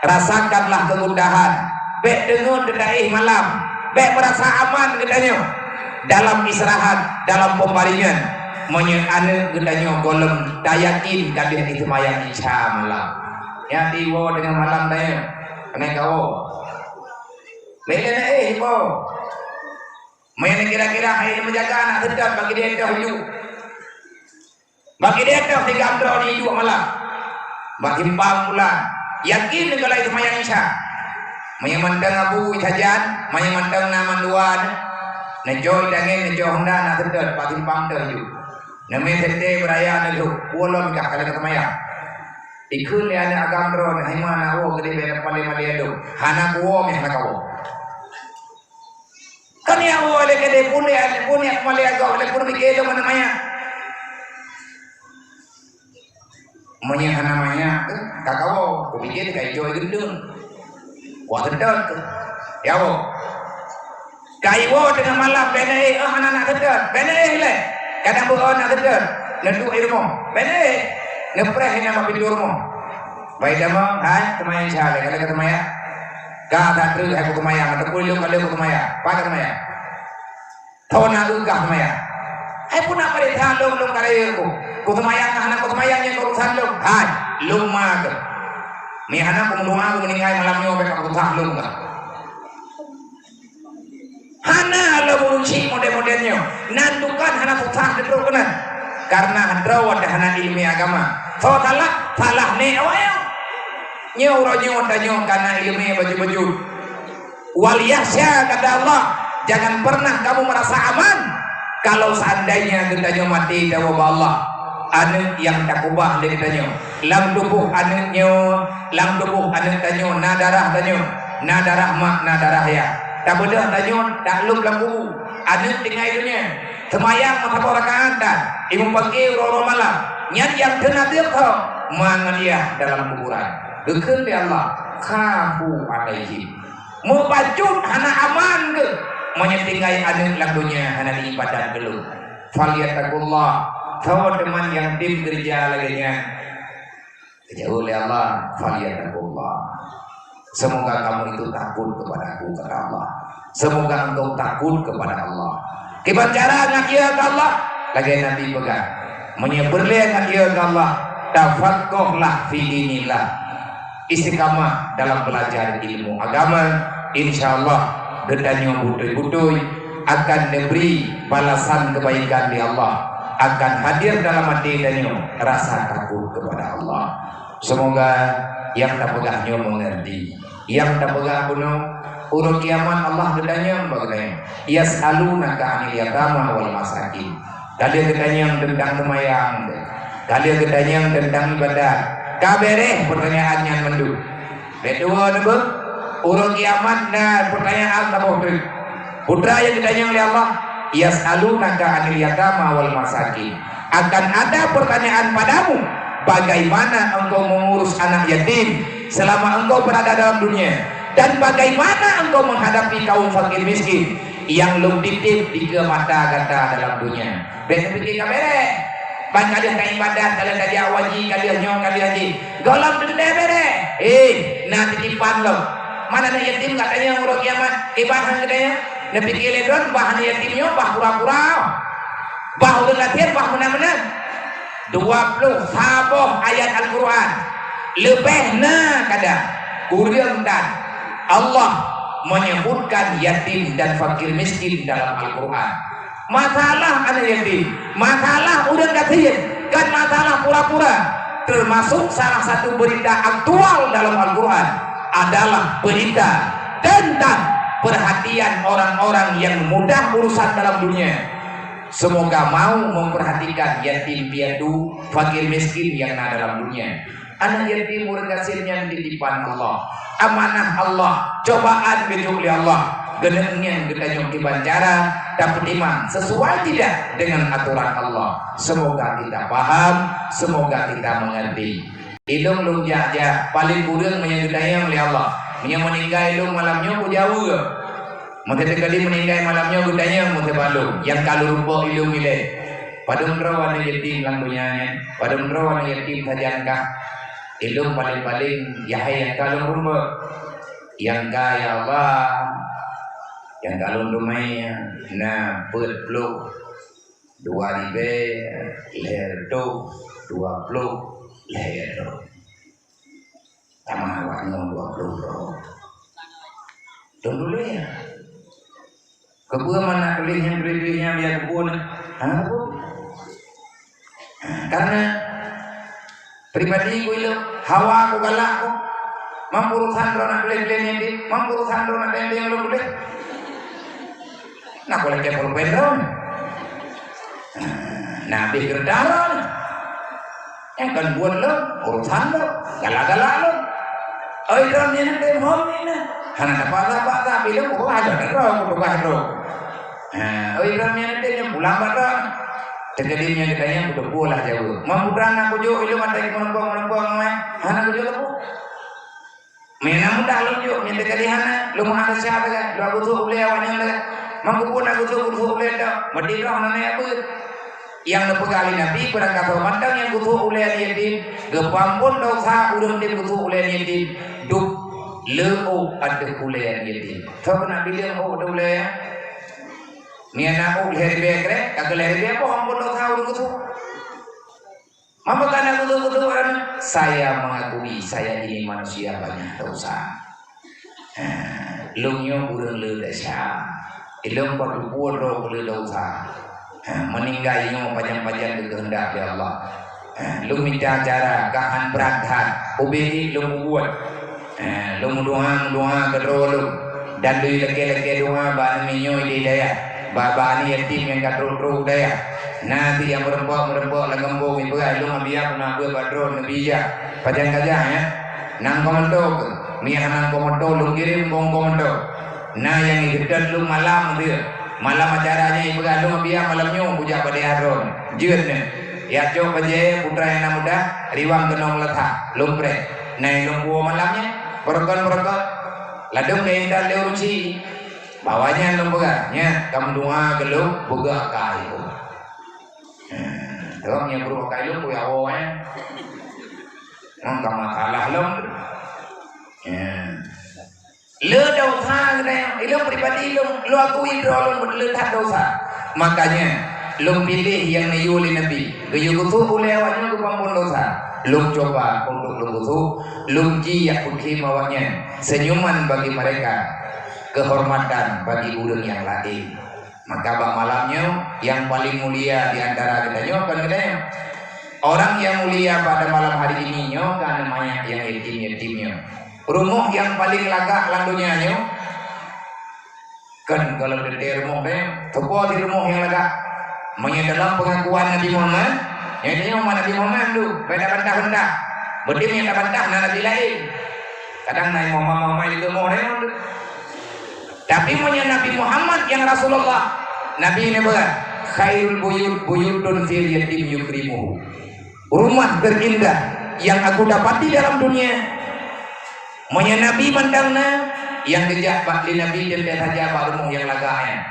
Speaker 1: rasakanlah kegundahan bek dengun dedaih malam bek merasa aman gedanya dalam istirahat dalam pembaringan menye ane gedanya golem dayakin kadih itu mayang isya malam ya tiwo dengan malam daya kena kau lele po main kira-kira hari ini menjaga anak sedap bagi dia dah hidup bagi dia dah 3 tahun hidup malam bagi pang pula yakin kalau itu mayang isya menyemandang abu sajan menyemandang nama luar nejoy dangen nejoy honda nak sedap bagi pang dah hidup nama sente beraya dulu wolon kah kalau kata mayang ikut dia ada agam ron himana wo gede bena paling maliado hana wo meh hana kawo kan ya wo le gede punya maliago le pun bigelo mana maya manya hana maya kakawo ko bigel kai joy gendun wa sedot ya wo kai wo dengan malam bena hana nak sedot bena le kadang bo nak sedot nendu irmo bena ngepreh nama pindur mo baik dama hai kemaya insya Allah kalau kemaya kata tu aku kemaya atau kuliah kalau kemaya pada kemaya tahun lalu kah kemaya hai pun apa dia thalong long karayo ko kemaya anak ko kemaya nya ko thalong hai lumag mi anak ko mulunga ko meningay malam nyo be ko thalong ka hana lo bunci model-modelnya nandukan hana tutah dulu kena karena hadraw ada hana ilmi agama so salah ne awal nyew karena ilmi baju-baju wal yahsya kata Allah jangan pernah kamu merasa aman kalau seandainya gendanya mati dawa Allah anu yang takubah gendanya lam dubuh anu tanyo na darah mak na darah ya tak bedah tanyo tak lum lambu anu tinggal itunya semayang mata rakaat ibu pagi roro malam nyat yang kena dia kau mangalia dalam kuburan dekun di Allah kafu alaihi mau bajut hana aman ke menyetinggai anu lagunya hana di ibadat dulu faliyatakullah tahu teman yang tim gereja laginya jauh oleh Allah faliyatakullah semoga kamu itu takut kepada aku kata Allah semoga engkau takut kepada Allah kibat cara ngakia ke Allah lagi nanti pegang menyeberlian ngakia ke Allah tafaqqahlah fi dinillah istiqamah dalam belajar ilmu agama insyaallah gedanya butuh-butuh akan diberi balasan kebaikan di Allah akan hadir dalam hati dan rasa takut kepada Allah semoga yang tak pegahnya mengerti yang tak pegah bunuh urut kiamat Allah gedanya bagaimana yas'alunaka 'anil yatama wal masakin kalian gedanya tentang kemayang kalian gedanya tentang ibadah kabereh pertanyaannya mendu kedua nebo urut kiamat dan pertanyaan tabuh putra yang gedanya oleh Allah yas'alunaka 'anil yatama wal masakin akan ada pertanyaan padamu bagaimana engkau mengurus anak yatim selama engkau berada dalam dunia dan bagaimana engkau menghadapi kaum fakir miskin yang belum titip di mata kata dalam dunia bener pikir kabere ban kalian ka ibadah kalian ka awaji kalian nyong kalian haji golam dende bere nah titipan lo mana na yatim katanya ngurus kiamat ibadah katanya nepi kiledon bahan yatimnya bah pura-pura bah udah latihan bah menang-menang 20 saboh ayat Al-Quran lebihna kada kurang dan Allah menyebutkan yatim dan fakir miskin dalam Al-Quran masalah anak yatim masalah udah gatiin kan masalah pura-pura termasuk salah satu berita aktual dalam Al-Quran adalah berita tentang perhatian orang-orang yang mudah urusan dalam dunia semoga mau memperhatikan yatim piatu fakir miskin yang ada dalam dunia anak yatim murid hasilnya titipan Allah amanah Allah cobaan bidul Allah genengnya gedanya kibancara dapat iman sesuai tidak dengan aturan Allah semoga kita paham semoga kita mengerti ilung lung jaja paling kurang menyegedaya oleh Allah meninggal ilung malamnya ku jauh Mungkin sekali meninggal malamnya gudanya mungkin balung yang kalau rupa ilmu milih. Padahal rawan yatim langgunya, padahal rawan yatim sajankah ilmu paling-paling yahai yang kalau rumah yang kaya Allah yang kalau rumahnya na peluk 2 leher tu 20 leher tu sama awaknya 20 dulu ya kebun mana kelihnya biar kebun apa karena pribadi ku itu hawa ku galak ku mampu urusan rona beli-beli ini mampu urusan rona beli yang lu beli nak boleh kepol pedron nabi gerdaran yang kan buat lo urusan lo galak-galak lo oi dron ini nanti mau ini hana dapat apa tapi lo kok ada dron oi dron ini nanti yang pulang badron terjadinya ditanya udah bola jauh mampuran aku jo ilu mata menempong hana aku jo lepo mena mudah lo jo minta kali hana lo mau ada siapa kan lo aku tuh boleh awalnya lah mampu pun aku tuh boleh dah mati lo hana aku yang nepegali nabi berangkat mandang yang kutu oleh yatim gepampun dosa udah dia kutu oleh yatim duk leo ada oleh yatim tahu nabi dia udah oleh ni anak leher begre kagak leher be apa ampun dosa udah kutu mampu kan aku tuh orang saya mengakui saya ini manusia banyak dosa lungnya urang le desa ilmu padu bodoh le dosa meninggalnya panjang-panjang kehendak ya Allah lu minta cara kahan beradhan ubi lu buat lu doa kedua lu dan lu leke-leke doa ba minyo di daya baba ni yatim yang kadro daya nanti yang merempok lagambong ibu lu ngabia puna gue badro nebija panjang aja ya nang komando mi nang komando lu kirim komando nah yang hidup lu malam dia malam acaranya ibu kandung biar malamnya puja pada Harun jeurne ya coba aja putra yang muda riwang kenong letak lumpre naik lumbu malamnya berkon ladung ke indah leuruci bawahnya lumpuganya kamu doa gelung buka kayu doang yang berupa kayu punya awalnya nggak masalah lom le dosa gitu ilmu pribadi lu akui lu berletak dosa makanya lu pilih yang niyuli nabi geyugutu boleh awaknya lu pampun dosa lu coba untuk lu gutu lu jiyak kukim awaknya senyuman bagi mereka kehormatan bagi udang yang lain maka bang malamnya yang paling mulia di antara kita nyokan kita orang yang mulia pada malam hari ini nyokan namanya yang yatimnya rumah yang paling lagak landunya nyo kan kalau di rumah deh tepo di rumah yang lagak dalam pengakuan Nabi Muhammad yang ini Nabi Muhammad tu benda-benda berarti yang benda Nabi lain kadang naik mama itu mau deh tapi Nabi Muhammad yang Rasulullah Nabi ini bukan khairul buyutun fil yatim yukrimuhu rumah terindah yang aku dapati dalam dunia Nabi mandangna yang kejak bakli Nabi dan dia saja rumah yang laganya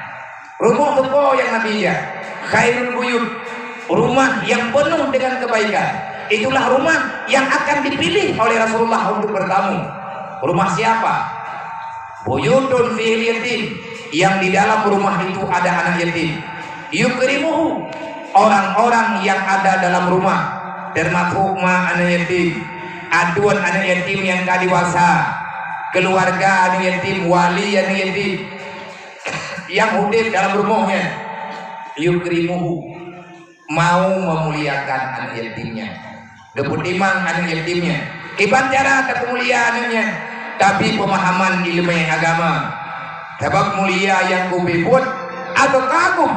Speaker 1: rumah teko yang Nabi ya khairul buyut rumah yang penuh dengan kebaikan itulah rumah yang akan dipilih oleh Rasulullah untuk bertamu rumah siapa buyutun fil yatim yang di dalam rumah itu ada anak yatim yukrimuhu orang-orang yang ada dalam rumah termasuk anak yatim aduan anak yatim yang kadiwasa keluarga anak yatim wali anak yatim yang hidup dalam rumahnya yukrimuhu mau memuliakan anak yatimnya kebudiman anak yatimnya iban cara kemuliaannya tapi pemahaman ilmu agama sebab mulia yang kubibut atau kagum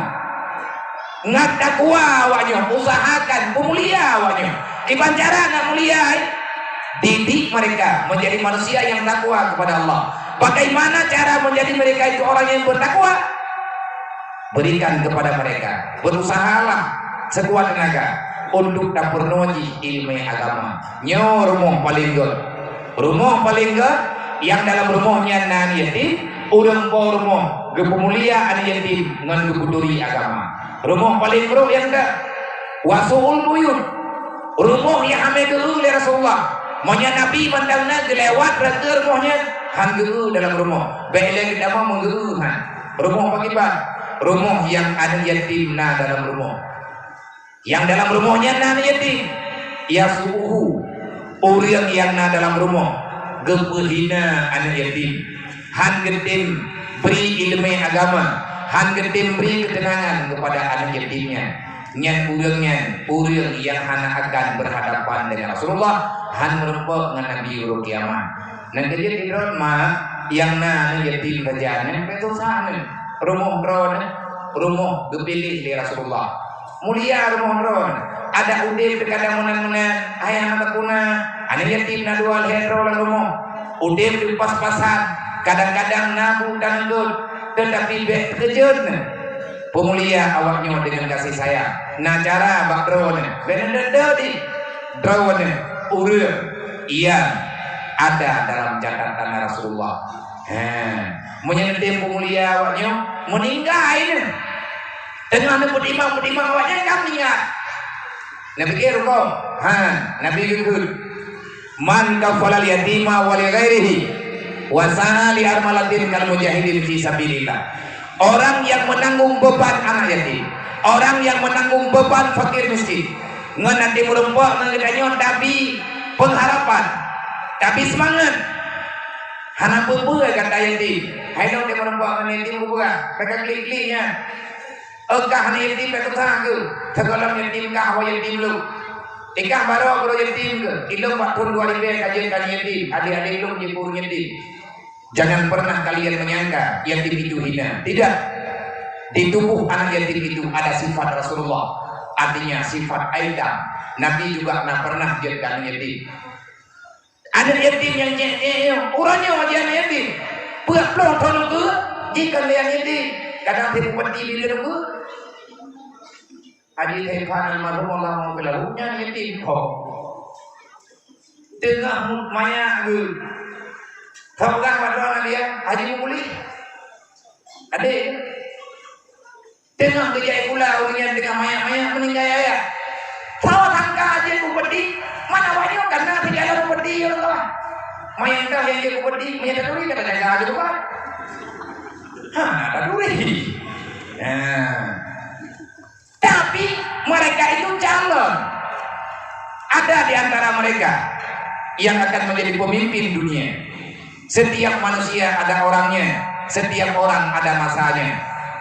Speaker 1: ngat takwa awaknya usahakan pemulia awaknya iban cara nggak mulia didik mereka menjadi manusia yang takwa kepada Allah. Bagaimana cara menjadi mereka itu orang yang bertakwa? Berikan kepada mereka, berusahalah sekuat tenaga untuk dapur noji ilmu agama. Rumah paling good yang dalam rumahnya nan yatim urang po rumah gepemulia anu yatim ngan gebuduri agama. Rumah paling bro yang dah wasuul buyut. Rumah yang ame geul ya Rasulullah. Monya Nabi mandangna gelewat reueur rumahnya han geul dalam rumah. Bae kita mah menggeul han. Rumah pakibat. Rumah yang ada yatimna dalam rumah. Yang dalam rumahnya na yatim. Ya suhu. Urang yang na dalam rumah gepeulina anak yatim. Han gentim beri ilmu agama, han gentim beri ketenangan kepada anak yatimnya. Nyan urang yang hana akan berhadapan dengan Rasulullah, han merempok dengan Nabi Yuru kiamat. Nan kejadian idron mah yang na yatim kerjaan betul sana. Rumah gepilih di Rasulullah. Mulia rumah ron. Ada udip kadang menan-menan ayah anak kuna, anak yatim na dua hero lang rumah. Udip di pas-pasan. Kadang-kadang nabu dan gol, tetapi kejut pemulia awaknya dengan kasih sayang. Nah cara bak drone, bener di drone urang iya ada dalam catatan Rasulullah. Menyentuh pemulia awaknya meninggal ini. Dengan putih-imam awaknya kami ingat. Nabi kira kau, Nabi kira man kafalal yatima wali ghairihi wasana li armalatin kal mujahidin fi sabilillah. Orang yang menanggung beban anak yatim, orang yang menanggung beban fakir miskin, ngan nanti merempok ngedanya tapi pengharapan, tapi semangat. Hana bubu kata yatim, hai dong dia merempok ngan yatim bubu ka, mereka klik-kliknya. Engkah hana yatim betul sangat, sekolah yatim kah awal yatim lu. Ikah baru bro yatim ke, ilmu 42 kajian yatim, adik-adik lu menjadi guru yatim. Jangan pernah kalian menyangka yatim itu hina. Tidak. Di tubuh anak yatim itu ada sifat Rasulullah. Artinya sifat Aidam. Nabi juga pernah jadikan yatim. Ada yatim yang orangnya wajah yatim. Buat pelong tolong ke, jika lihat yatim. Kadang tipu peti bila ke. Adi Taipan almarhum Allah mengelarunya yatim kok. Tengah maya ke. Tahu kan padahal dia Haji Muli adik tengah kejaya pula orangnya tengah maya-maya meninggal ya. Tahu tangka aja kupedi mana wajib karena tidak ada kupedi orang tua maya entah yang dia kupedi maya taduri kata jaga aja tuh kan taduri tapi mereka itu calon ada di antara mereka yang akan menjadi pemimpin dunia. Setiap manusia ada orangnya, setiap orang ada masanya.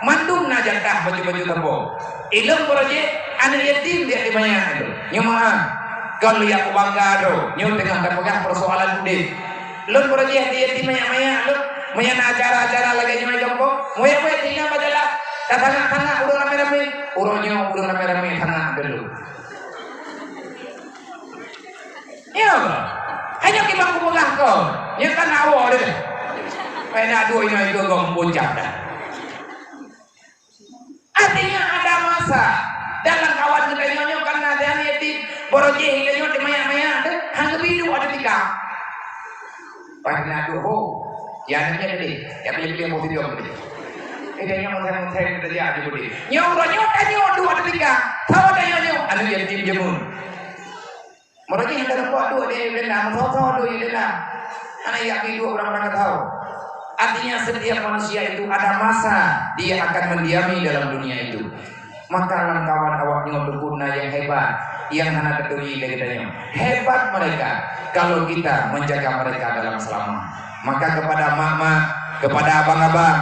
Speaker 1: Mandum najatah baju-baju tembok. Ilmu projek anak yatim dia di banyak itu. Nyomaan kalau yang bangga do, nyom tengah terpegang persoalan udah. Lun projek dia yatim banyak-banyak, lun banyak acara-acara lagi nyomai jompo. Moya-moya tinggal adalah tangga-tangga urang rame-rame, urang rame-rame tangga dulu. Ya Allah. Hanya kita kumpulkan kau, ya kan awal deh. Pena dua ini itu kau puncak dah. Artinya ada masa dalam kawan kita nyonya karena ada yatim, boroje kita nyonya maya-maya, hanya bidu ada tiga. Pena dua, ya namanya deh, ya pilih-pilih mau video beli. Ini yang mau saya kerja aja beli. Nyonya dua ada tiga, tahu ada nyonya, ada yatim jemun. Mereka yang dalam waktu dia bilang, tahu dia bilang, anak yakin dua orang tahu. Artinya setiap manusia itu ada masa dia akan mendiami dalam dunia itu. Maka kawan awaknya berguna yang hebat, yang hana ketui dari hebat mereka. Kalau kita menjaga mereka dalam selama, maka kepada mak-mak, kepada abang-abang,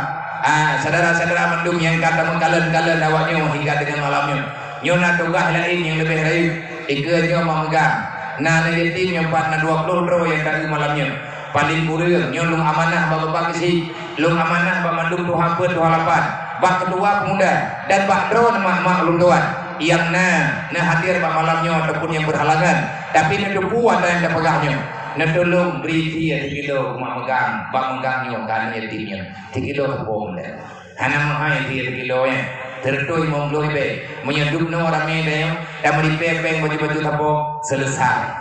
Speaker 1: saudara-saudara mendung yang kata mengkalen-kalen awaknya hingga dengan malamnya. Nyona tugas lain yang lebih baik, ikutnya memegang. Nah, yatim yang 420 bro yang dari malamnya paling kurang nyolong amanah bapak kisi lung amanah bak mandum tu hampir 28 bak kedua pemuda dan bak drone mak lunduan yang nah hadir bak malamnya ataupun yang berhalangan tapi nedupu ada yang dapegahnya nedulung beriti ya 3 kilo mak megang bak megangnya kan yatimnya 3 kilo tepung dah hana mahal 3 kilo ya tertui mongloy be menyedup no rame deh dan melipepeng baju-baju tepung selesai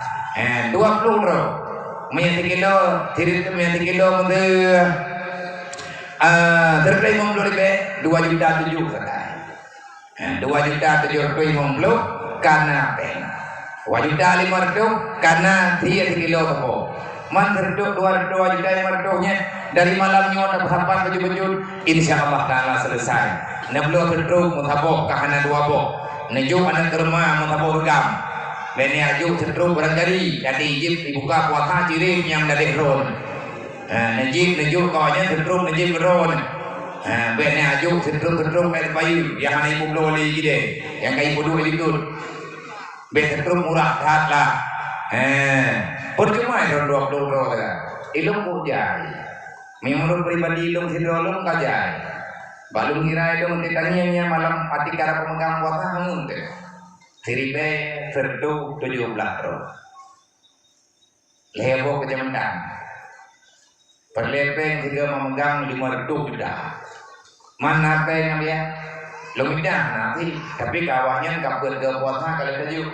Speaker 1: 20 bro 3 kilo, tirit 3 kilo mundur terklaim mong be 2 juta 7 sekarang 2 juta 7 mong karena pena 2 juta 500 karena 3 kilo tepo man terduk 2 juta 500-nya dari malamnya ada berhampan baju-baju insyaallah taala selesai neblo terduk muthabok kahana 2 bok nejuk anak kerma muthabok regam beni aju terduk barangkali jadi ijib dibuka puasa cirim yang dari ron nejuk kawanya terduk nejuk ron beni aju terduk kayak bayu yang ana ibu loli gede yang kayak ibu dua itu be terduk murah lah percuma itu dua ilmu kujai menurut pribadi ilmu hidrolum kajai balung kira ilmu titanianya malam hati kara pemegang puasa hangun deh siribe serdu 17 roh lebo kejaman perlepeng juga memegang 5 sudah mana yang dia lumidah nanti tapi kawahnya kapur ke puasa kali tujuh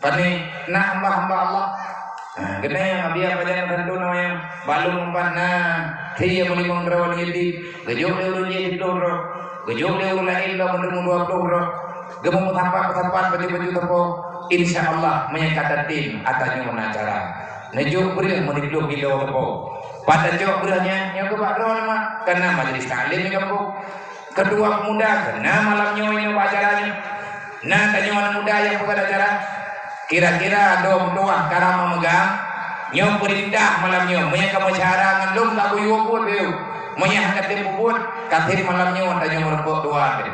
Speaker 1: pani nak hamba Allah kena yang dia pada tentu namanya balung panna dia melimang rawan jadi gejok dia urun jadi doro gejok dia urun lain lah menemu 20 roh gemuk tampak baju-baju tepo insyaallah menyangkat tim atanya menacara nejuk beri meniduk kilo tepo pada jawab beranya yang kepadron mah karena majelis taklim yang kedua pemuda kena malamnya ini acaranya nah tanya orang muda yang bukan acara kira-kira doa karena memegang nyom perintah malamnya punya kemasyarangan lu tak buyu pun dia punya katim pun katim malamnya tanya merpok doa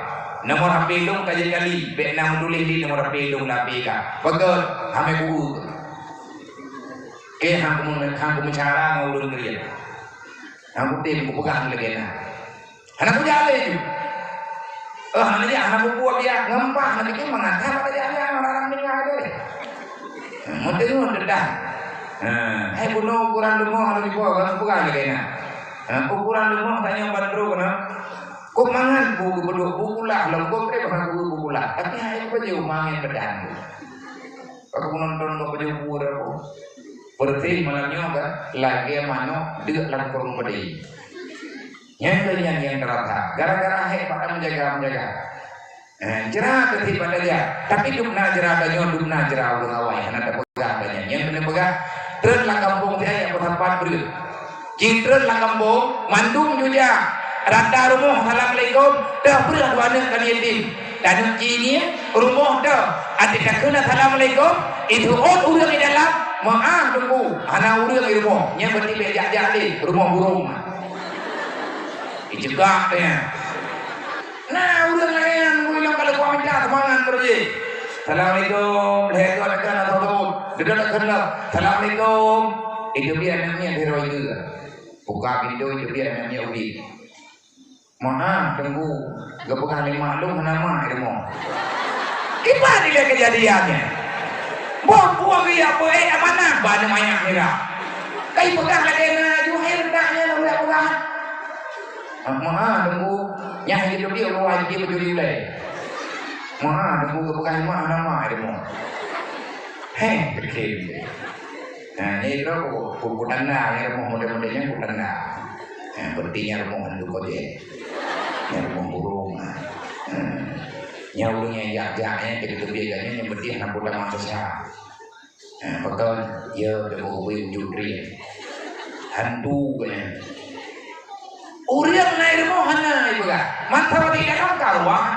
Speaker 1: nomor HP lu kaji kali be nam tulis di nomor HP lu nabi ka pegel ame buku ke hang kemasyarangan ulun kriya hang tim pegang lagi nah anak muda itu nanti anak buku dia ngempah nanti ke mengangkat pada dia orang ini ada deh mesti lu dedah bunuh ukuran rumah harus dibawa bukan lagi nah ukuran rumah tanya bandro kena kok mangan buku lah lembut buku lah tapi ayo baju mangin bedang aku nonton kok baju pura kok berarti malamnya kan lagi mano dia lang kurung pedih yang terasa gara-gara pada menjaga jerah ketiba dia tapi dupna jerah banyak dupna jerah ulang awal ada pegang banyak yang benar pegang terus lah kampung saya yang bertempat beri cintren lah kampung mandung juga rata rumah assalamualaikum dah berat wana kan yatim dan ini rumah dah ada tak kena assalamualaikum itu urang di dalam maaf tunggu anak urang di rumah yang berarti bejak-jak di rumah burung dijegak ya nah udah lain ulang kalau gua minta semangat berje assalamualaikum leher tu akan atau tu dedak kena assalamualaikum itu biar namanya hero itu buka pintu itu biar namanya ubi maaf tunggu gak pegang maklum nama ilmu gimana dia kejadiannya buang dia boleh mana banyak banyak kira kai pegang lagi na juhir daknya udah pegang maaf tunggu yang hidup dia orang wajib baju dilai maaf tunggu kebukaan maaf nama ilmu begini nah ini itu kutanda yang rumah model-modelnya kutanda yang pentingnya rumah handuk aja yang rumah burung nyawurnya jak-jaknya jadi kebiasaannya yang penting anak pulang manusia betul ya udah mau judri hantu kayaknya uriang naik rumah hana ibu kan mantap tidak kan karuang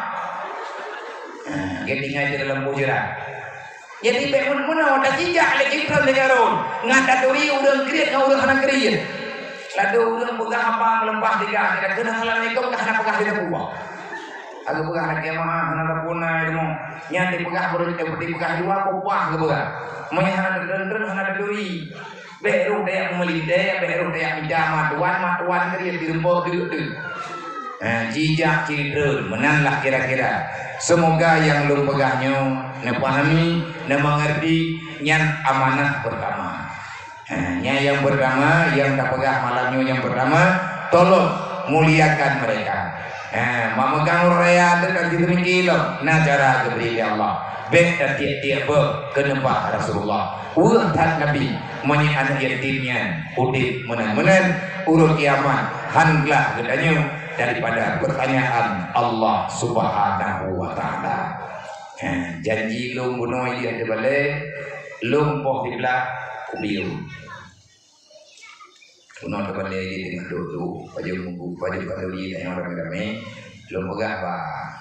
Speaker 1: jadi ngaji dalam bujiran jadi bemun muna ada jejak lagi ikram dengaron ngata duri urang kriat ngau urang hana kriat lalu urang buka apa melempah tiga tidak kena assalamualaikum ke hana pegah tidak buah aku pegah lagi mah hana rapuna ilmu nyati pegah berarti pegah dua kopah ke pegah manya hana dendren hana duri beru dayak melide beru dayak mijama matuan kriat dirempo duduk jijak cidrun menanlah kira-kira semoga yang lu pegahnya nepahami nemengerti nyan amanah pertama yang pertama yang tak pegah malamnya yang pertama tolong muliakan mereka Memegang raya dekat kita mikilom. Nah cara keberi Allah. Bet dan tiap-tiap kenapa Rasulullah. Urat Nabi menyian yatimnya. Udip menan-menan urut kiamat. Handlah gedanya daripada pertanyaan Allah Subhanahu wa taala. Janji lum bunuh dia de balik. Lum poh dibelak kubiu. Kuno de balik dia dengan dulu. Baju kadoi yang ramai-ramai. Lum pegah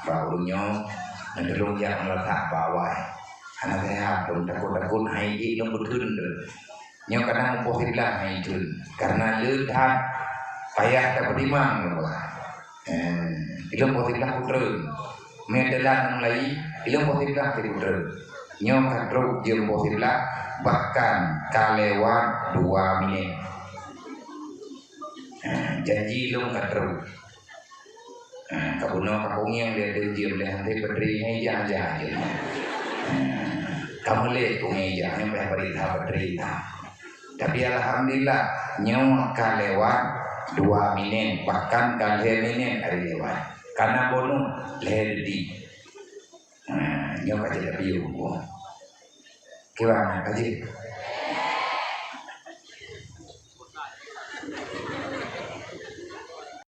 Speaker 1: ba ulunyo. Nanti yang meletak bawah, anak saya belum takut hai belum betul, nyo kadang positiflah hai itu, karena letak payah tak beriman, ilmu positiflah putra, medalan mulai ilmu positiflah putra, nyo kadro ilmu positiflah bahkan kalewat 2 menit, janji ilmu kadro. Kabuno kakung yang dia diam dia nanti berdiri aja kamu lihat kungeja yang berita tapi alhamdulillah nyawa kalewat 2 menit bahkan kali menit hari lewat karena bono ledi nyawa kaji biu gimana kaji